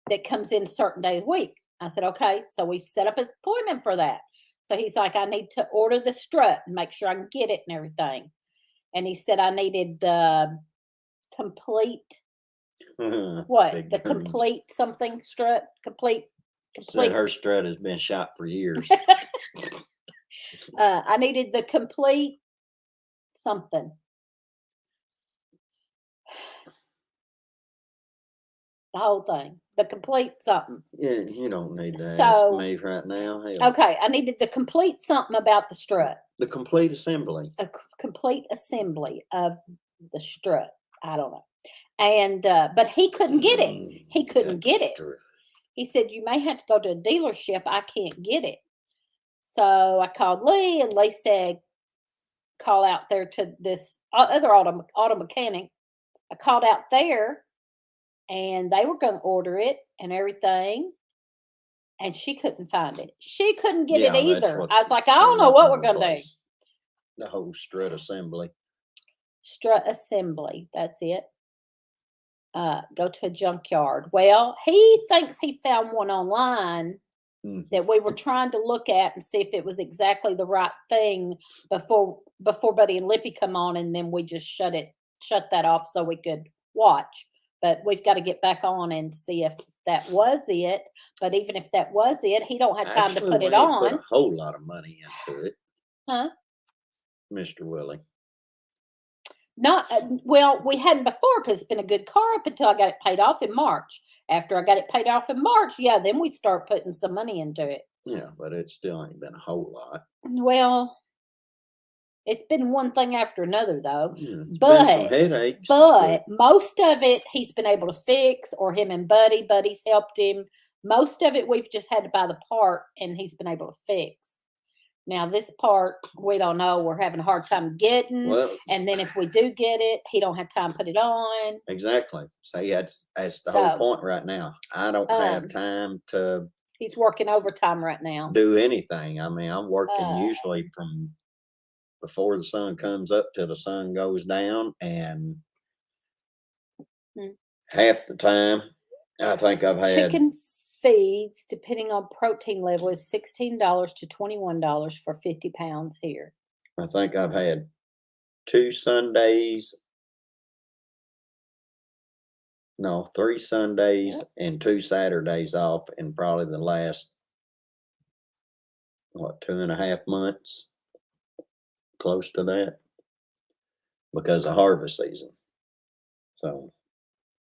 that comes in certain days a week." I said, "Okay." So we set up an appointment for that. So he's like, "I need to order the strut and make sure I can get it and everything." And he said I needed the complete what? Big The guns. complete something strut. Complete. Said her strut has been shot for years. I needed the complete something. The whole thing. The complete something. Yeah, you don't need to ask So me right now. Hell, okay, I needed the complete something about the strut. the complete assembly. A complete assembly of the strut. I don't know. And but he couldn't get it. He couldn't get it. He said you may have to go to a dealership. I can't get it. So I called Lee, and Lee said, "Call out there to this other auto mechanic." I called out there, and they were going to order it and everything. And she couldn't find it. She couldn't get it Yeah, that's either. what I was like, I they're don't know what we're looking to going to do. replace. The whole strut assembly. Strut assembly. That's it. Go to a junkyard. Well, he thinks he found one online that we were trying to look at and see if it was exactly the right thing before Buddy and Lippy come on, and then we just shut that off so we could watch. But we've got to get back on and see if that was it. But even if that was it, he don't have time Actually, to put we it ain't on. Put a whole lot of money into it, Huh? Mr. Willie. Not well, we hadn't before because it's been a good car up until I got it paid off in March. After I got it paid off in March, yeah, then we start putting some money into it. Yeah, but it still ain't been a whole lot. Well, it's been one thing after another though. Yeah, it's But- been some headaches. But most of it he's been able to fix, or him and Buddy's helped him. Most of it we've just had to buy the part and he's been able to fix. Now this part we don't know. We're having a hard time getting. Well, And then if we do get it, he don't have time to put it on. exactly. See, that's the So, whole point right now. I don't have um, time to He's working overtime right now. do anything. I mean, I'm working Uh, usually from before the sun comes up till the sun goes down, and Hmm. half the time I think I've had Chicken feeds, depending on protein level, is $16 to $21 for 50 pounds here. I think I've had 2 Sundays. No, 3 Sundays and 2 Saturdays off in probably the last, 2.5 months, close to that, because of harvest season. So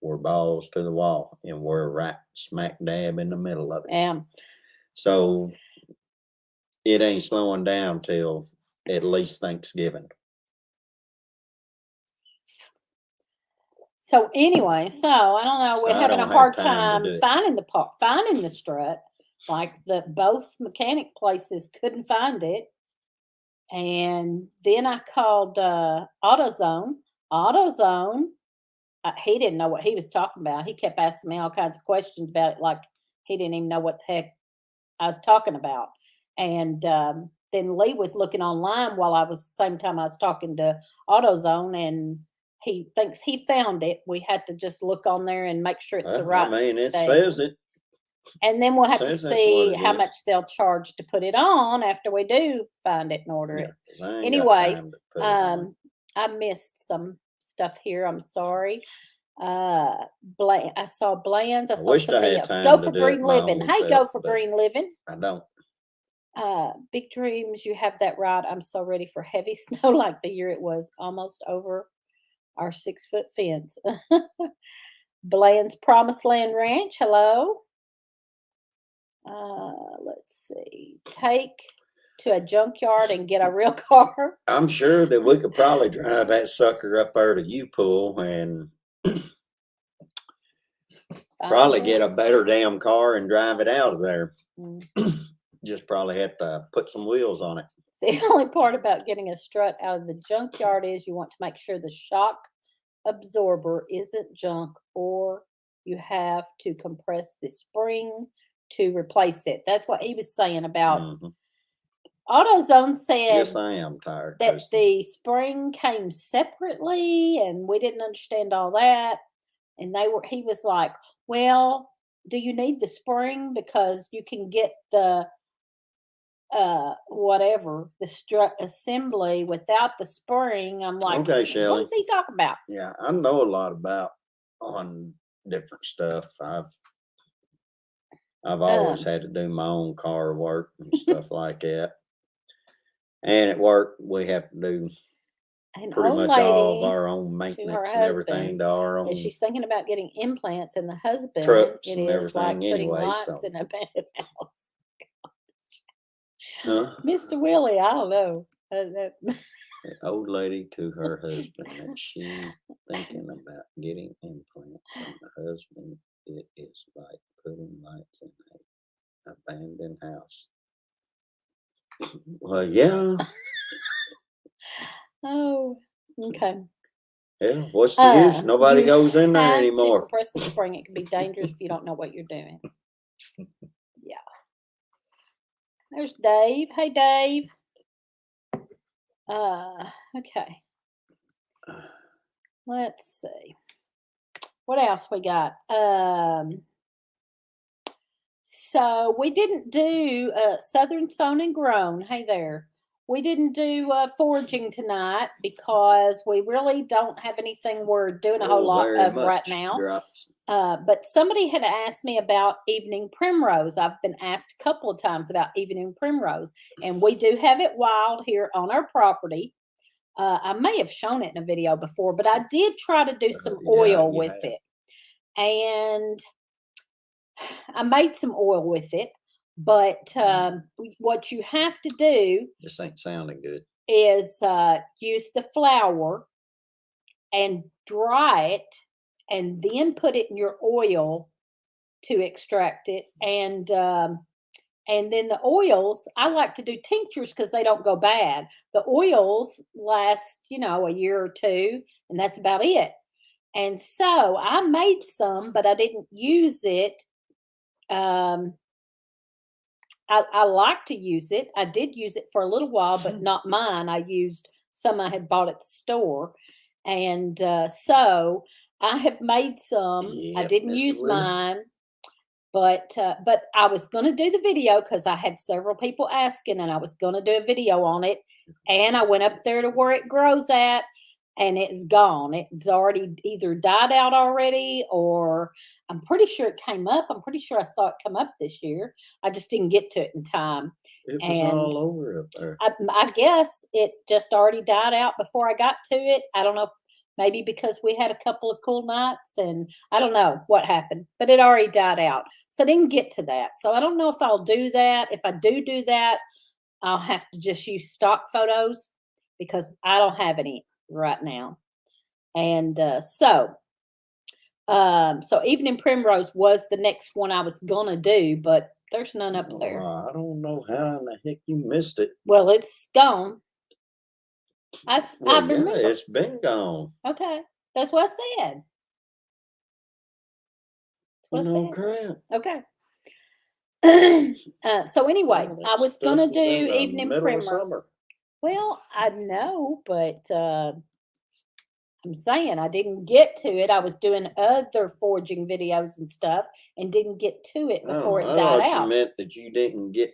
we're balls to the wall, and we're right smack dab in the middle of it. Um, So it ain't slowing down till at least Thanksgiving. So anyway, so I don't know. So We're I having a don't have hard time to time do it. finding the strut. Like both mechanic places couldn't find it. And then I called AutoZone. AutoZone, he didn't know what he was talking about. He kept asking me all kinds of questions about it, like he didn't even know what the heck I was talking about. And then Lee was looking online while I was same time I was talking to AutoZone, and he thinks he found it. We had to just look on there and make sure it's the Well, right I mean, it thing. says it. And then we'll have to Says that's what see it how is. much they'll charge to put it on after we do find it and order Yeah, it. 'cause I ain't got Anyway, time to put it on. I missed some stuff here. I'm sorry. I saw Bland's. I saw wished I somebody had else. time Go to for do it Green my Living. own Hey, Go self, for but Green Living. I don't. Big dreams. You have that right. I'm so ready for heavy snow like the year it was almost over our 6-foot fence. Bland's Promised Land Ranch. Hello. Let's see. Take to a junkyard and get a real car. I'm sure that we could probably drive that sucker up there to U-Pool and probably get a better damn car and drive it out of there. Mm. Just probably have to put some wheels on it. The only part about getting a strut out of the junkyard is you want to make sure the shock absorber isn't junk, or you have to compress the spring to replace it. That's what he was saying about. Mhm. AutoZone said Yes, I am tired. that Coasting. the spring came separately, and we didn't understand all that. And he was like, well, do you need the spring? Because you can get the whatever, the strut assembly without the spring. I'm like, Okay, what Shelley. is he talking about? Yeah, I know a lot about on different stuff. I've always had to do my own car work and stuff like that. And at work, we have to do An pretty old much all of lady our own to her maintenance and everything husband, to our own and she's thinking about getting implants, and the husband, trucks it and is like everything putting anyway. lights So, in a abandoned house. huh? Mr. Willie, I don't know. The old lady to her husband that she's thinking about getting implants, and the husband, it is like putting lights in an abandoned house. Well, yeah. Oh, okay. Yeah, what's the use? Nobody You goes in there have to anymore. compress the spring. It can be dangerous if you don't know what you're doing. Yeah. There's Dave. Hey, Dave. Okay. Let's see. What else we got? So we didn't do Southern Sown and Grown. Hey there. We didn't do foraging tonight because we really don't have anything we're doing a whole lot Very of right much now. drops. But somebody had asked me about evening primrose. I've been asked a couple of times about evening primrose, and we do have it wild here on our property. I may have shown it in a video before, but I did try to do some Yeah, oil you with have. it. And I made some oil with it. But what you have to do This ain't sounding good. is use the flour and dry it, and then put it in your oil to extract it. And then the oils, I like to do tinctures because they don't go bad. The oils last, a year or two, and that's about it. And so I made some, but I didn't use it. I like to use it. I did use it for a little while, but not mine. I used some I had bought at the store. And so I have made some. I Yep, didn't Mr. use Willie. mine. But I was going to do the video because I had several people asking, and I was going to do a video on it. And I went up there to where it grows at, and it's gone. It's already either died out already, or I'm pretty sure it came up. I'm pretty sure I saw it come up this year. I just didn't get to it in time. It was And all over up there. I guess it just already died out before I got to it. I don't know if maybe because we had a couple of cool nights, and I don't know what happened, but it already died out. So I didn't get to that. So I don't know if I'll do that. If I do that, I'll have to just use stock photos because I don't have any right now. And so Evening Primrose was the next one I was gonna do, but there's none up there. I don't know how in the heck you missed it. Well, it's gone. I Well, yeah, remember. it's been gone. Okay, that's what I said. That's what I No said. crap. Okay. So anyway, All that I was stuff gonna was do in the Evening middle of Primrose. summer. Well, I know, but I'm saying I didn't get to it. I was doing other foraging videos and stuff and didn't get to it before Oh, it I died thought you out. meant that you didn't get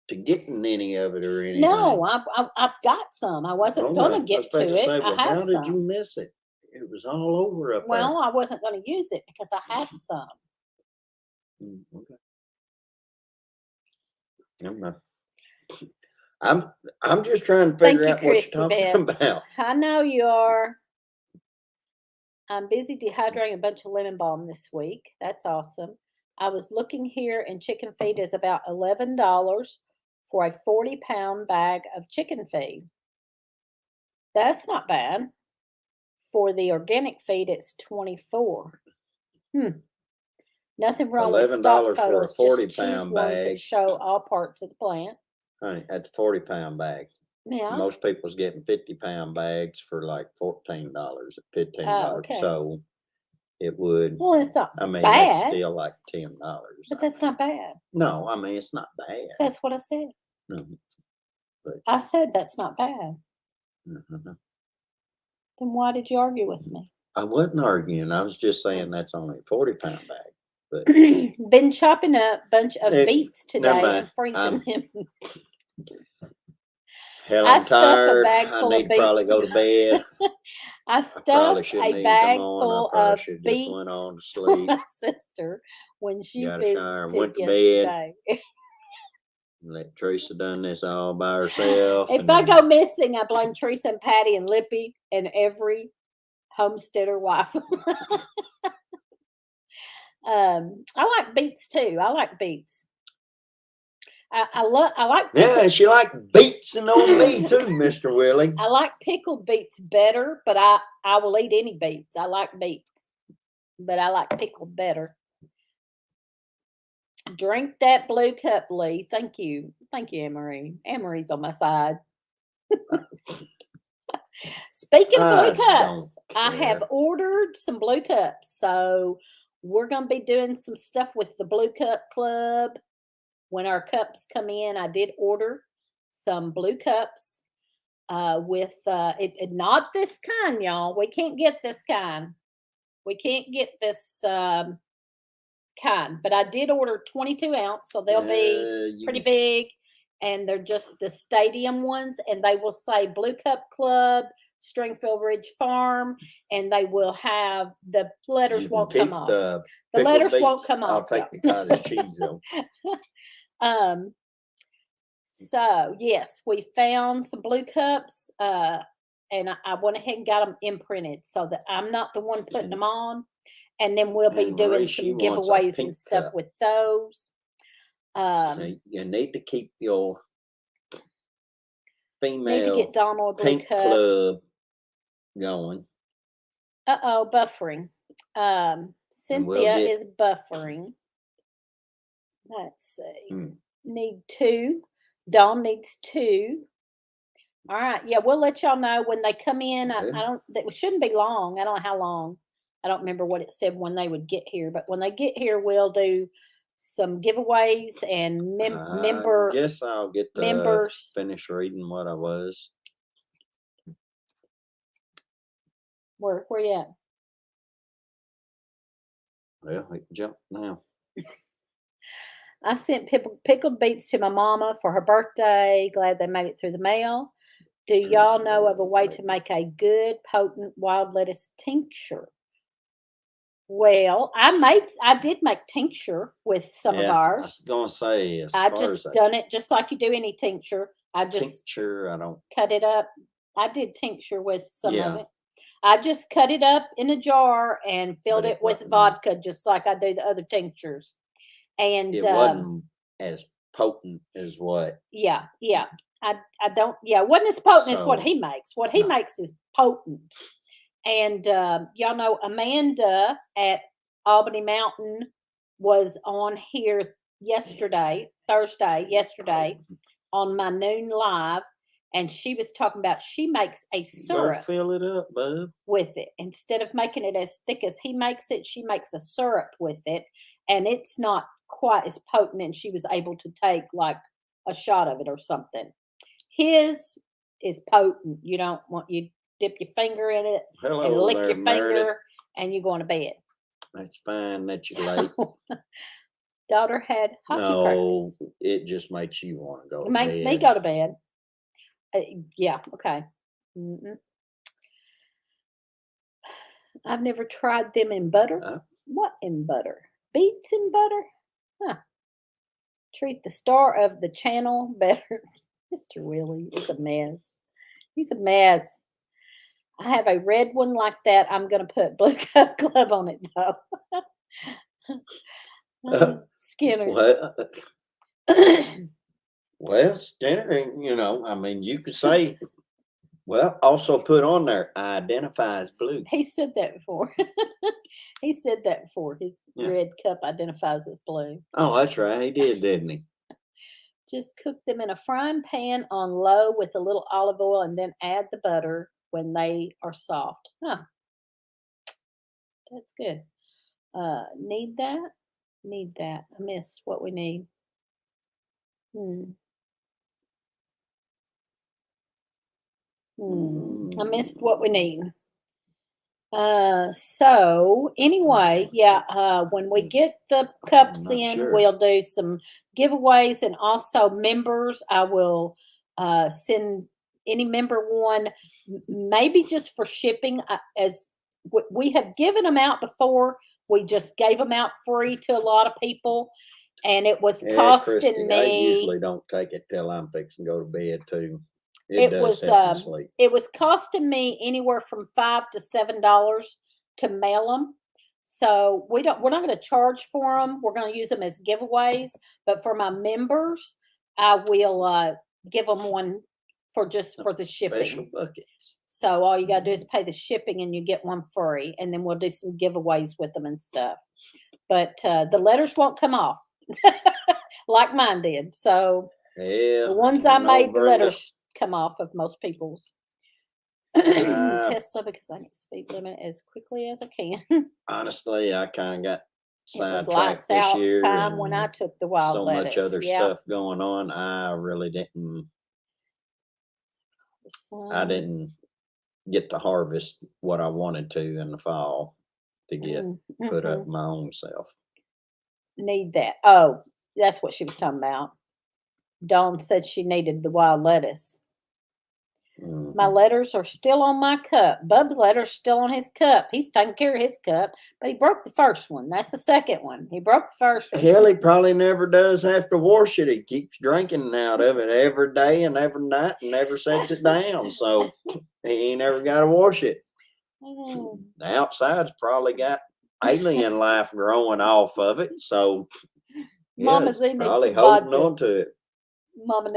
to getting any of it or anything. No, I've got some. I wasn't gonna Okay, I get was about to it. say, I well, have how did you some. miss it? It was all over up Well, I wasn't gonna use it because I have some. there. Okay. Never mind. I'm just trying to Thank figure you, out what Christy you're talking Betts. about. I know you are. I'm busy dehydrating a bunch of lemon balm this week. That's awesome. I was looking here, and chicken feed is about $11 for a 40-pound bag of chicken feed. That's not bad. For the organic feed, it's $24. Nothing wrong with stock $11 for a photos. Just 40-pound choose ones bag. that show all parts of the plant. Honey, that's a 40-pound bag. Yeah. Most people's getting 50-pound bags for like $14, $15. Oh, okay. So it would. Well, it's not I mean, bad. that's still like $10. But that's not bad. No, I mean it's not bad. That's what I said. No, but I said that's not bad. mhm. Then why did you argue with me? I wasn't arguing. I was just saying that's only a 40-pound bag. But Been chopping up a bunch of beets today never and mind. freezing them. Hell, I I'm stuff a tired. bag I full need of to probably beets. go to bed. I Probably stuffed shouldn't a eat bag some more, full and I probably of should just went beets on to for sleep. my sister when she Got a shower and visited went to bed. yesterday. Let Teresa done this all by herself. If and I then- go missing, I blame Teresa and Patty and Lippy and every homesteader wife. I like beets too. I like beets. I like Yeah, pickled, and she like beatsing on me too, Mr. Willie. I like pickled beets better, but I will eat any beets. I like beets, but I like pickled better. Drink that blue cup, Lee. Thank you, Anne-Marie. Anne-Marie's on my side. Speaking of blue cups, I have care. ordered some blue cups, so we're gonna be doing some stuff with the Blue Cup Club. When our cups come in, I did order some blue cups with it not this kind, y'all. We can't get this kind. We can't get this kind, but I did order 22 ounce, so they'll be pretty big, and they're just the stadium ones, and they will say Blue Cup Club, Stringfield Ridge Farm, and they will have the letters You can won't come keep off. the The pickled letters won't beets. come I'll off. take the cottage cheese though. So yes, we found some blue cups, and I went ahead and got them imprinted so that I'm not the one putting them on. And then we'll be And doing Marie, some she wants a giveaways pink and stuff cup. with those. So you need to keep your Need to female get Donald a blue pink cup. club going. Buffering. And we'll Cynthia get- is buffering. Let's see. Hmm. Need 2. Dawn needs 2. All right. Yeah, we'll let y'all know when they come in. I Okay. don't. It shouldn't be long. I don't know how long. I don't remember what it said when they would get here, but when they get here, we'll do some giveaways and member I guess I'll get to members. finish reading what I was. Where you at? Well, we can jump now. I sent pickled beets to my mama for her birthday. Glad they made it through the mail. Do y'all know of a way to make a good, potent wild lettuce tincture? Well, I did make tincture with some of I ours. was gonna say, as I far just as done it just like you do any tincture. I just tincture, I don't. cut it up. I did tincture with some of Yeah. it. I just cut it up in a jar and filled But it it with wasn't- vodka, just like I do the other tinctures. And It wasn't as potent as what? Yeah, yeah. I don't. Yeah, it wasn't as potent as what So, he makes. What he no. makes is potent. And y'all know Amanda at Albany Mountain was on here yesterday, on my noon live, and she was talking about she makes a Go syrup fill it up, bub. with it. Instead of making it as thick as he makes it, she makes a syrup with it, and it's not quite as potent. And she was able to take like a shot of it or something. His is potent. You don't want you dip your finger in it and Hello lick there, your Meredith. finger, and you going to bed. It's fine that you're late. So, daughter had hockey No, practice. it just makes you want to go It to makes me bed. go to bed. Yeah, okay. Mm-mm. I've never tried them in butter. Uh, What in butter? Beets in butter? Huh. Treat the star of the channel better. Mr. Willie is a mess. He's a mess. I have a red one like that. I'm going to put Blue Cup Club on it, though. Skinner. Well, Skinner, you know, I mean, you could say, well, also put on there, identifies blue. He said that before. He said that before. His Yeah. red cup identifies as blue. Oh, that's right. He did, didn't he? Just cook them in a frying pan on low with a little olive oil and then add the butter when they are soft. Huh. That's good. Need that? Need that. I missed what we need. I missed what we need. So anyway, yeah, when we get the cups not in, sure. we'll do some giveaways, and also members. I will send any member one, maybe just for shipping. As we have given them out before, we just gave them out free to a lot of people, and it was Yeah, costing Christy, I me. usually don't take it till I'm fixing to go to bed too. It does was help me sleep. it was costing me anywhere from $5 to $7 to mail them. So we're not going to charge for them. We're going to use them as giveaways. But for my members, I will give them one for the Special shipping. buckets. So all you got to do is pay the shipping, and you get one free. And then we'll do some giveaways with them and stuff. But the letters won't come off like mine did. So Yeah, the ones I I know, made, the Brenda. letters come off of most people's. Tesla, because I need to speed limit as quickly as I can. Honestly, I kind of got It was sidetracked lights this out year. time when I and took the wild so lettuce. much other Yep. stuff going on. I really didn't. I didn't get to harvest what I wanted to in the fall to get put up my own self. Need that. Oh, that's what she was talking about. Dawn said she needed the wild lettuce. My letters are still on my cup. Bub's letter's still on his cup. He's taking care of his cup, but he broke the first one. That's the second one. He broke the first one. Hell, he probably never does have to wash it. He keeps drinking out of it every day and every night and never sets it down. So he ain't ever got to wash it. The outside's probably got alien life growing off of it. So Mama it's Z needs probably some holding vodka. on to it. Mama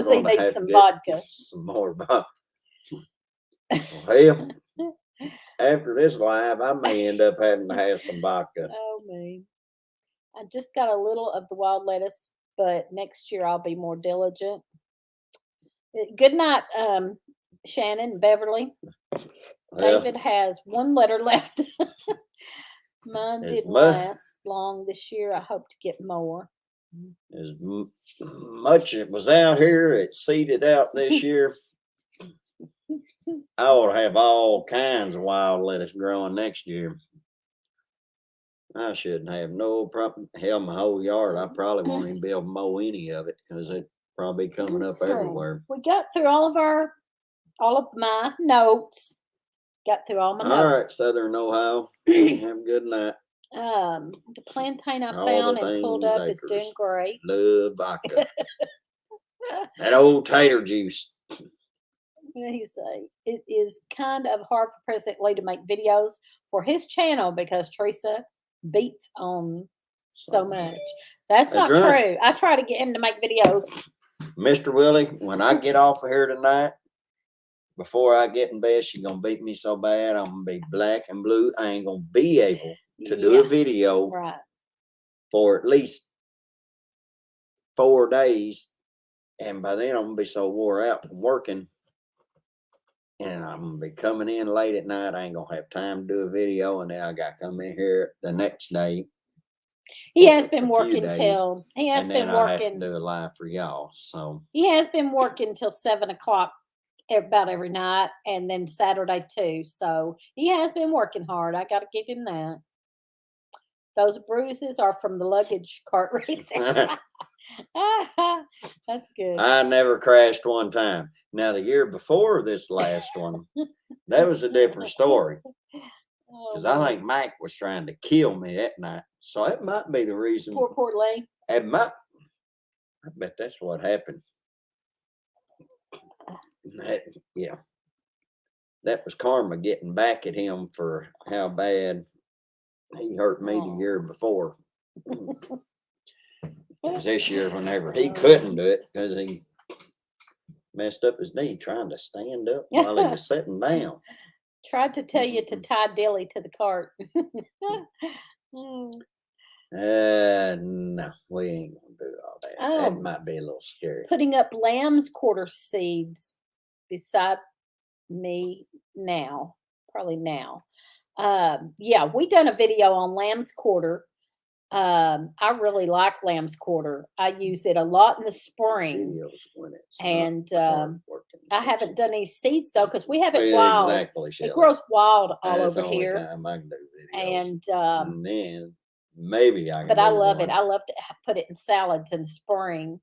Z Gonna needs have some to get vodka. Some more vodka. Well, after this live, I may end up having to have some vodka. Oh, me. I just got a little of the wild lettuce, but next year I'll be more diligent. Good night, Shannon, Beverly. Well, David has one letter left. Mine As didn't mu- last long this year. I hope to get more. as much as it was out here, it seeded out this year. I ought to have all kinds of wild lettuce growing next year. I shouldn't have no problem. Hell, my whole yard, I probably won't even be able to mow any of it because it probably coming up Let's see. everywhere. We got through all of my notes. Got through all my All right, notes. Southern Ohio. Have a good night. The plantain I All found the and pulled things up is doing acres. great. Love vodka. That old tater juice. What did he say? It is kind of hard for President Lee to make videos for his channel because Teresa beats on so much. That's not That's right. true. I try to get him to make videos. Mr. Willie, when I get off of here tonight, before I get in bed, she's gonna beat me so bad I'm gonna be black and blue. I ain't gonna be able to do a Yeah, video right. for at least 4 days. And by then I'm gonna be so wore out from working. And I'm gonna be coming in late at night. I ain't gonna have time to do a video, and then I gotta come in here the next day. He for has a been few working days, till he has and been then I have to working. do a live for y'all. So He has been working till 7 o'clock about every night, and then Saturday too. So he has been working hard. I got to give him that. Those bruises are from the luggage cart racing. That's good. I never crashed one time. Now the year before this last one, that was a different story. Oh, Because I boy. think Mike was trying to kill me that night. So that might be the reason. Poor Lee. I bet that's what happened. Yeah. That was karma getting back at him for how bad he hurt me the year before. 'Cause this year, whenever he couldn't do it because he messed up his knee trying to stand up while he was sitting down. Tried to tell you to tie Dilly to the cart. No, we ain't gonna do all that. That Oh. might be a little scary. Putting up lamb's quarter seeds beside me now, probably now. Yeah, we done a video on lamb's quarter. I really like lamb's quarter. I use it a lot in the spring, Videos when it's not and hard working I season. haven't done any seeds though because we have it Yeah, wild. exactly, It Shelley. grows wild all That's the over only here, time I can do videos. and And then maybe I can. but I do love it. one. I love to put it in salads in the spring.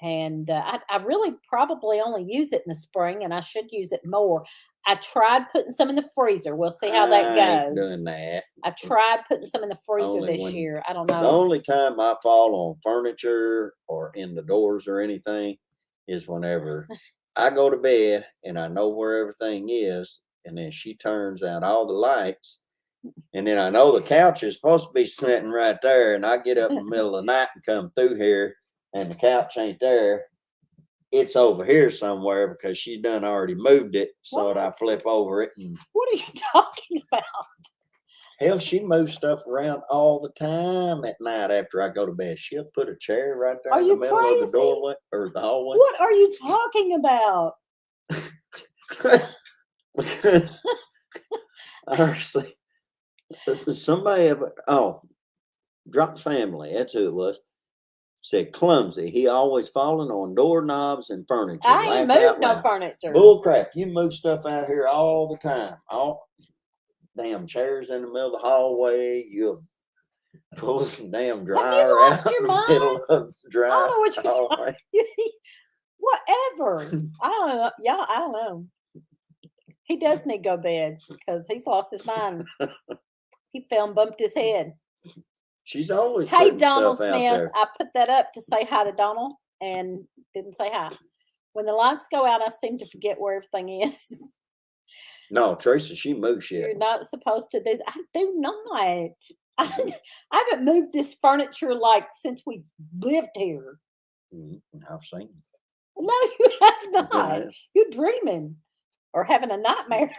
And I really probably only use it in the spring, and I should use it more. I tried putting some in the freezer. We'll see how that I ain't goes. doing that. I tried putting some in the freezer Only this when- year. I don't The know. only time I fall on furniture or in the doors or anything is whenever I go to bed and I know where everything is, and then she turns out all the lights, and then I know the couch is supposed to be sitting right there, and I get up in the middle of the night and come through here, and the couch ain't there. It's over here somewhere because she done already moved it, so that I What? flip over it. And What are you talking about? hell, she moves stuff around all the time at night after I go to bed. She'll put a chair right there Are in the you middle of the crazy? doorway or the hallway. What are you talking about? Because honestly, this is somebody. Drop Family. That's who it was. Said clumsy. He always falling on doorknobs and furniture. I ain't Laugh out moved no loud. furniture. Bull crap. You move stuff out here all the time. All damn chairs in the middle of the hallway. You pull the damn dryer lost out your in the middle of the I dry don't know what you're hallway. Whatever. I don't know. Yeah, I don't know. He does need to go to bed because he's lost his mind. He fell and bumped his head. She's always Hey, putting Donald stuff out Smith. there. I put that up to say hi to Donald and didn't say hi. When the lights go out, I seem to forget where everything is. No, Teresa, she moves shit. You're not supposed to do that. I do not. I haven't moved this furniture like since we've lived here. I've seen. No, you have not. Yes. You're dreaming or having a nightmare.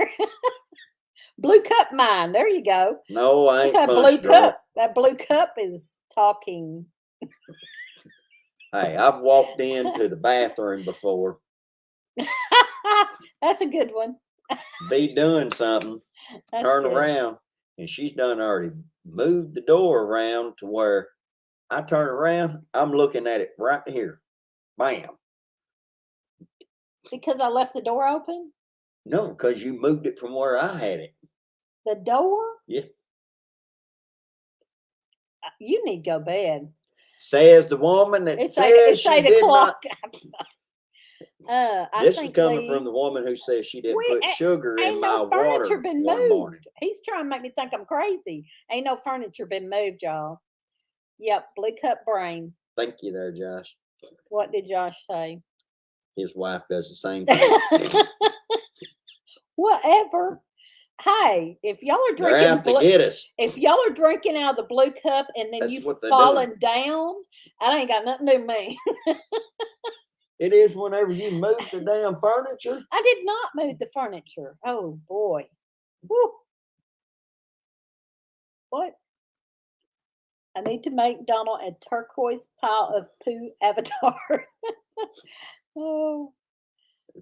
Blue cup mine. There you go. No, I That's ain't that blue punch drunk. cup. That blue cup is talking. Hey, I've walked into the bathroom before, That's a good one. be doing something, That's turn good. around, and she's done already moved the door around to where I turn around, I'm looking at it right here. Bam. Because I left the door open? No, because you moved it from where I had it. The door? Yeah. You need to go to bed. Says the woman that It's says it's she 8 did o'clock. not. I This is think coming Lee, from the woman who says she didn't We put sugar in ain't my no furniture water been one moved. morning. He's trying to make me think I'm crazy. Ain't no furniture been moved, y'all. Yep, blue cup brain. Thank you there, Josh. What did Josh say? His wife does the same thing. Whatever. Hey, if y'all are They're drinking out to blue, get us. if y'all are drinking out of the blue cup and then That's you've what they're fallen down, that ain't got nothing to do with me. It is whenever you move the damn furniture. I did not move the furniture. Oh boy. Woo. What? I need to make Donald a turquoise pile of poo avatar. Oh,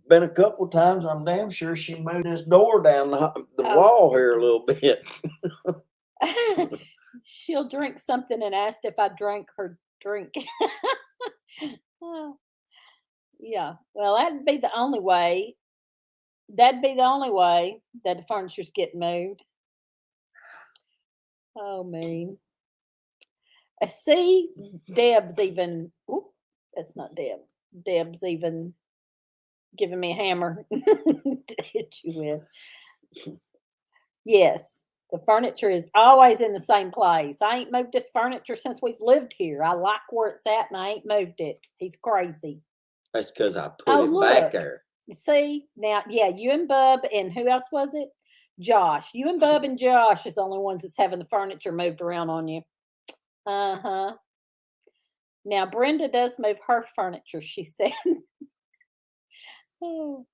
Been a couple times. I'm damn sure she moved this door down the Oh. wall here a little bit. she'll drink something and asked if I drank her drink. Oh, yeah. Well, that'd be the only way. That'd be the only way that the furniture's getting moved. Oh, me. I see Deb's even. Oop, that's not Deb. Deb's even giving me a hammer to hit you with. Yes, the furniture is always in the same place. I ain't moved this furniture since we've lived here. I like where it's at and I ain't moved it. He's crazy. That's because I put Oh, it back look. there. You see, now, yeah, you and Bub and who else was it? Josh. You and Bub and Josh is the only ones that's having the furniture moved around on you. Uh-huh. Now, Brenda does move her furniture, she said. Oh,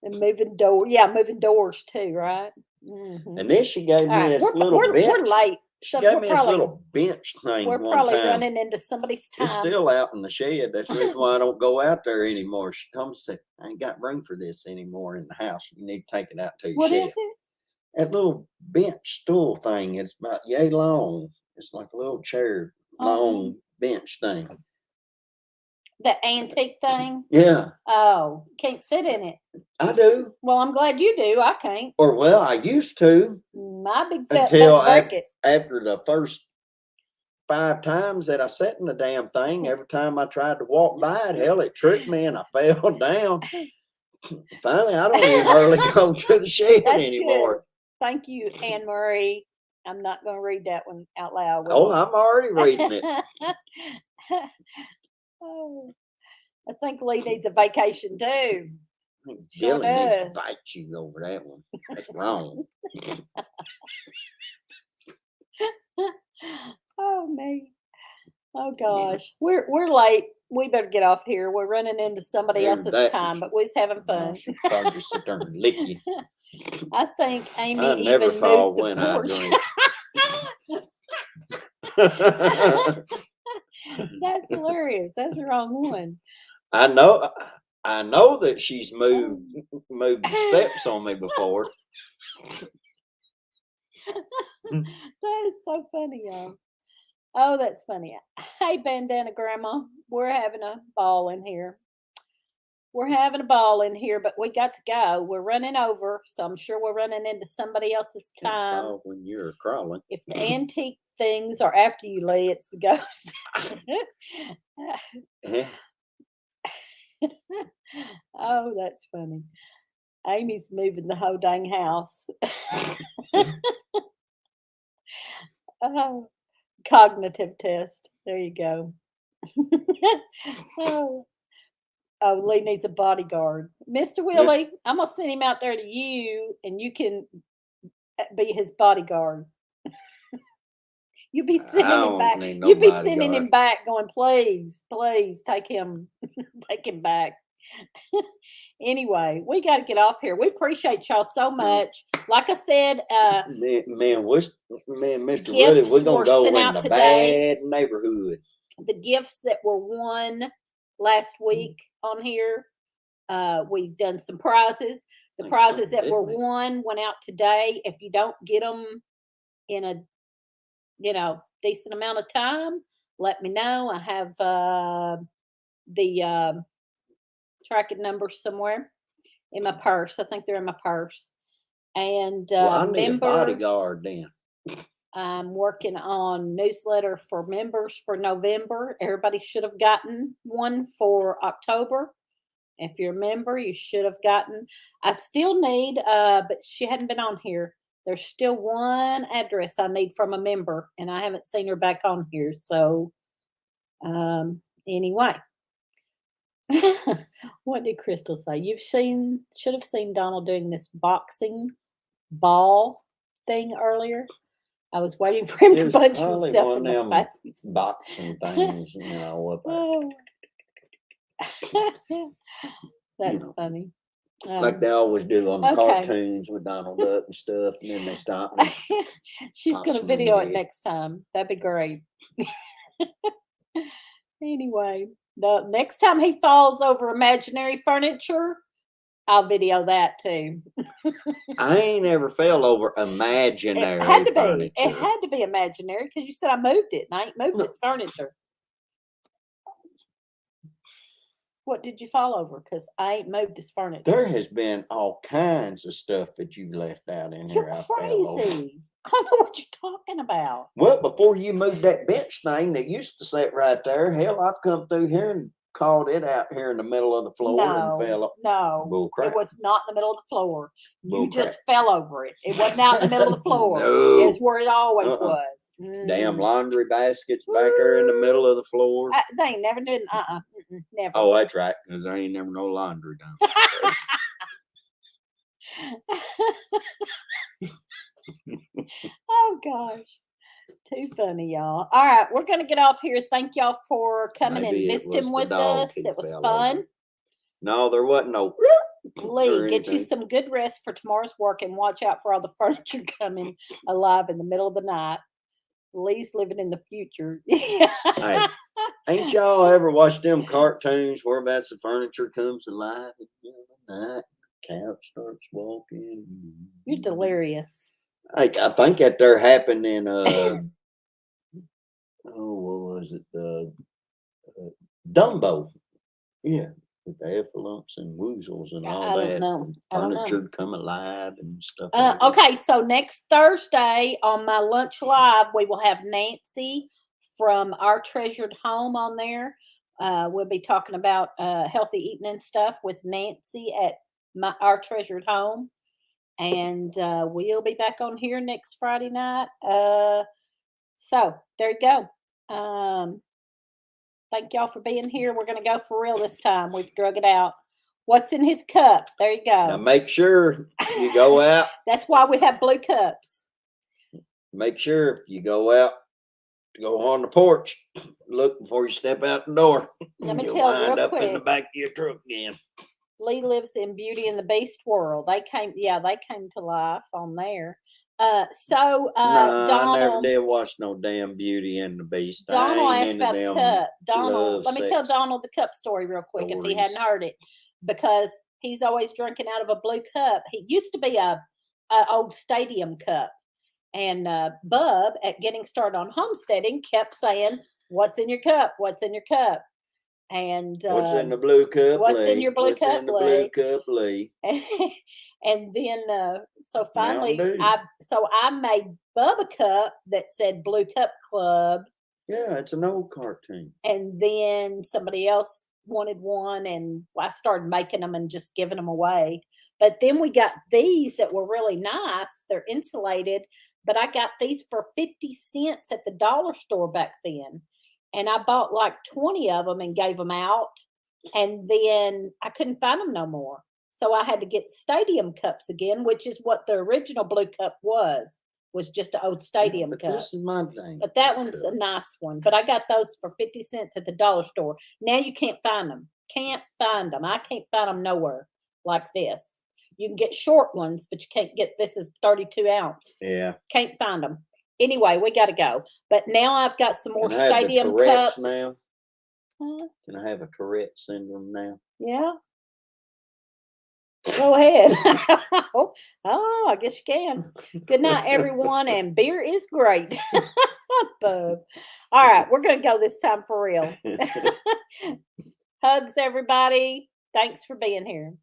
and moving doors too, right? Mhm. And then she gave All me right, this we're, little we're, bench. we're late. She So gave we're me this probably little bench thing we're one probably time. running into somebody's It's time. still out in the shed. That's the reason why I don't go out there anymore. She told me, said, I ain't got room for this anymore in the house. You need to take it out to your What shed. is it? That little bench stool thing, it's about yay long. It's like a little chair, long bench thing. The antique thing? Yeah, Oh, can't sit in it. I do. Well, I'm glad you do. I can't. Or well, I used to My big fat until butt break it. after the first 5 times that I sat in the damn thing. Every time I tried to walk by it, hell, it tricked me and I fell down. Finally, I don't even hardly go to the shed That's anymore. good. Thank you, Anne Marie. I'm not going to read that one out loud. Oh, I'm already reading it. Oh, I think Lee needs a vacation too. Sure Dylan needs to does. fight you over that one. That's wrong. Oh me. Oh gosh. We're late. We better get off here. We're running into somebody Maybe else's that time, was- but we's having No, fun. she'll probably just sit there and lick you. I think Amy I never even fall moved the when I porch. drink. That's hilarious. That's the wrong one. I know that she's moved the steps on me before. That is so funny, y'all. Oh, that's funny. Hey, Bandana Grandma, we're having a ball in here. We're having a ball in here, but we got to go. We're running over, so I'm sure we're running into somebody else's Can't time. fall when you're crawling. If the antique things are after you, Lee, it's the ghost. Yeah. Oh, that's funny. Amy's moving the whole dang house. Oh, cognitive test. There you go. Oh. Oh, Lee needs a bodyguard. Mr. Willie, I'm gonna send him out there to you, and you can be his bodyguard. You be sending him don't back. need no You be sending him bodyguard. back, going, please, please take him, take him back. Anyway, we got to get off here. We appreciate y'all so much. Like I said, Me and Mr. Gifts Willie, we're were gonna go sent in out the today. bad neighborhood. the gifts that were won last week on here, we've done some prizes. The Think prizes something that were did me. won went out today. If you don't get them in a decent amount of time, let me know. I have the tracking numbers somewhere in my purse. I think they're in my purse. And Well, I need a members, bodyguard then. I'm working on newsletter for members for November. Everybody should have gotten one for October. If you're a member, you should have gotten. I still need, but she hadn't been on here. There's still one address I need from a member, and I haven't seen her back on here. So, anyway, what did Crystal say? Should have seen Donald doing this boxing ball thing earlier. I was waiting for him to There's punch probably himself one in of the them face. boxing things, up there. Oh. That's know, funny. like they always do on the okay. cartoons with Donald Duck and stuff, and then they stop and She's pops gonna him in the video it head. next time. That'd be great. Anyway, the next time he falls over imaginary furniture, I'll video that too. I ain't ever fell over It imaginary had to be. furniture. It had to be imaginary because you said I moved it, and I ain't moved No. this furniture. What did you fall over? Because I ain't moved this furniture. There has been all kinds of stuff that you left out in You're here. I fell over. crazy. I don't know what you're talking about. Well, before you moved that bench thing that used to sit right there, hell, I've come through here and called it out here in the middle of the floor and fell up. No, Bull crap. it was not in the middle of the floor. Bull You just fell over it. It wasn't out in the middle of the floor. No. It's where it always Uh-uh. was. Damn laundry baskets back there in the middle of the floor. They ain't never did. Never. Oh, that's right, because there ain't never no laundry done. Oh gosh. Too funny, y'all. All right, we're gonna get off here. Thank y'all for coming Maybe and it was visiting the with dog us. who It was fell fun. over. No, there wasn't no. Lee, or get you anything. some good rest for tomorrow's work and watch out for all the furniture coming alive in the middle of the night. Lee's living in the future. Hey, ain't y'all ever watched them cartoons where about the furniture comes alive in the middle of the night? Couch starts walking. You're delirious. I think that there happened in what was it? Dumbo. Yeah, with the effalumps and woozles and all I don't that. know. I don't know. Furniture come alive and stuff. like that. Okay, so next Thursday on my Lunch Live, we will have Nancy from Our Treasured Home on there. We'll be talking about healthy eating and stuff with Nancy at Our Treasured Home. And we'll be back on here next Friday night. So there you go. Thank y'all for being here. We're going to go for real this time. We've drug it out. What's in his cup? There you Now go. make sure you go out. That's why we have blue cups. Make sure if you go out, go on the porch. Look before you step out the door. Let me You'll tell wind real up in the quick. back of your truck again. Lee lives in Beauty and the Beast world. They came to life on there. Nah, I never Donald did watch no damn Beauty and the Beast. Donald I ain't asked into about the them cup. Donald, love let me tell sex Donald the cup story real quick if he hadn't stories. heard it, because he's always drinking out of a blue cup. He used to be a old stadium cup, and Bub at Getting Started on Homesteading kept saying, "What's in your cup? What's in your cup?" And What's in the blue cup, what's in Lee? your blue What's cup, in the Lee? blue cup, Lee? And then so finally Mountain Dew. I made Bub a cup that said Blue Cup Club, Yeah, it's an old cartoon. and then somebody else wanted one, and I started making them and just giving them away. But then we got these that were really nice. They're insulated, but I got these for 50 cents at the dollar store back then. And I bought like 20 of them and gave them out. And then I couldn't find them no more. So I had to get stadium cups again, which is what the original blue cup was just an old stadium But cup. this is my thing. But that one's a nice one. But I got those for 50 cents at the dollar store. Now you can't find them. Can't find them. I can't find them nowhere like this. You can get short ones, but you can't get, this is 32 ounce. Yeah. Can't find them. Anyway, we got to go. But now I've got some more Can I have the stadium Tourette's cups. now? Huh? Can I have a Tourette syndrome now? Yeah. Go ahead. Oh, I guess you can. Good night, everyone. And beer is great. Bub. All right, we're going to go this time for real. Hugs, everybody. Thanks for being here.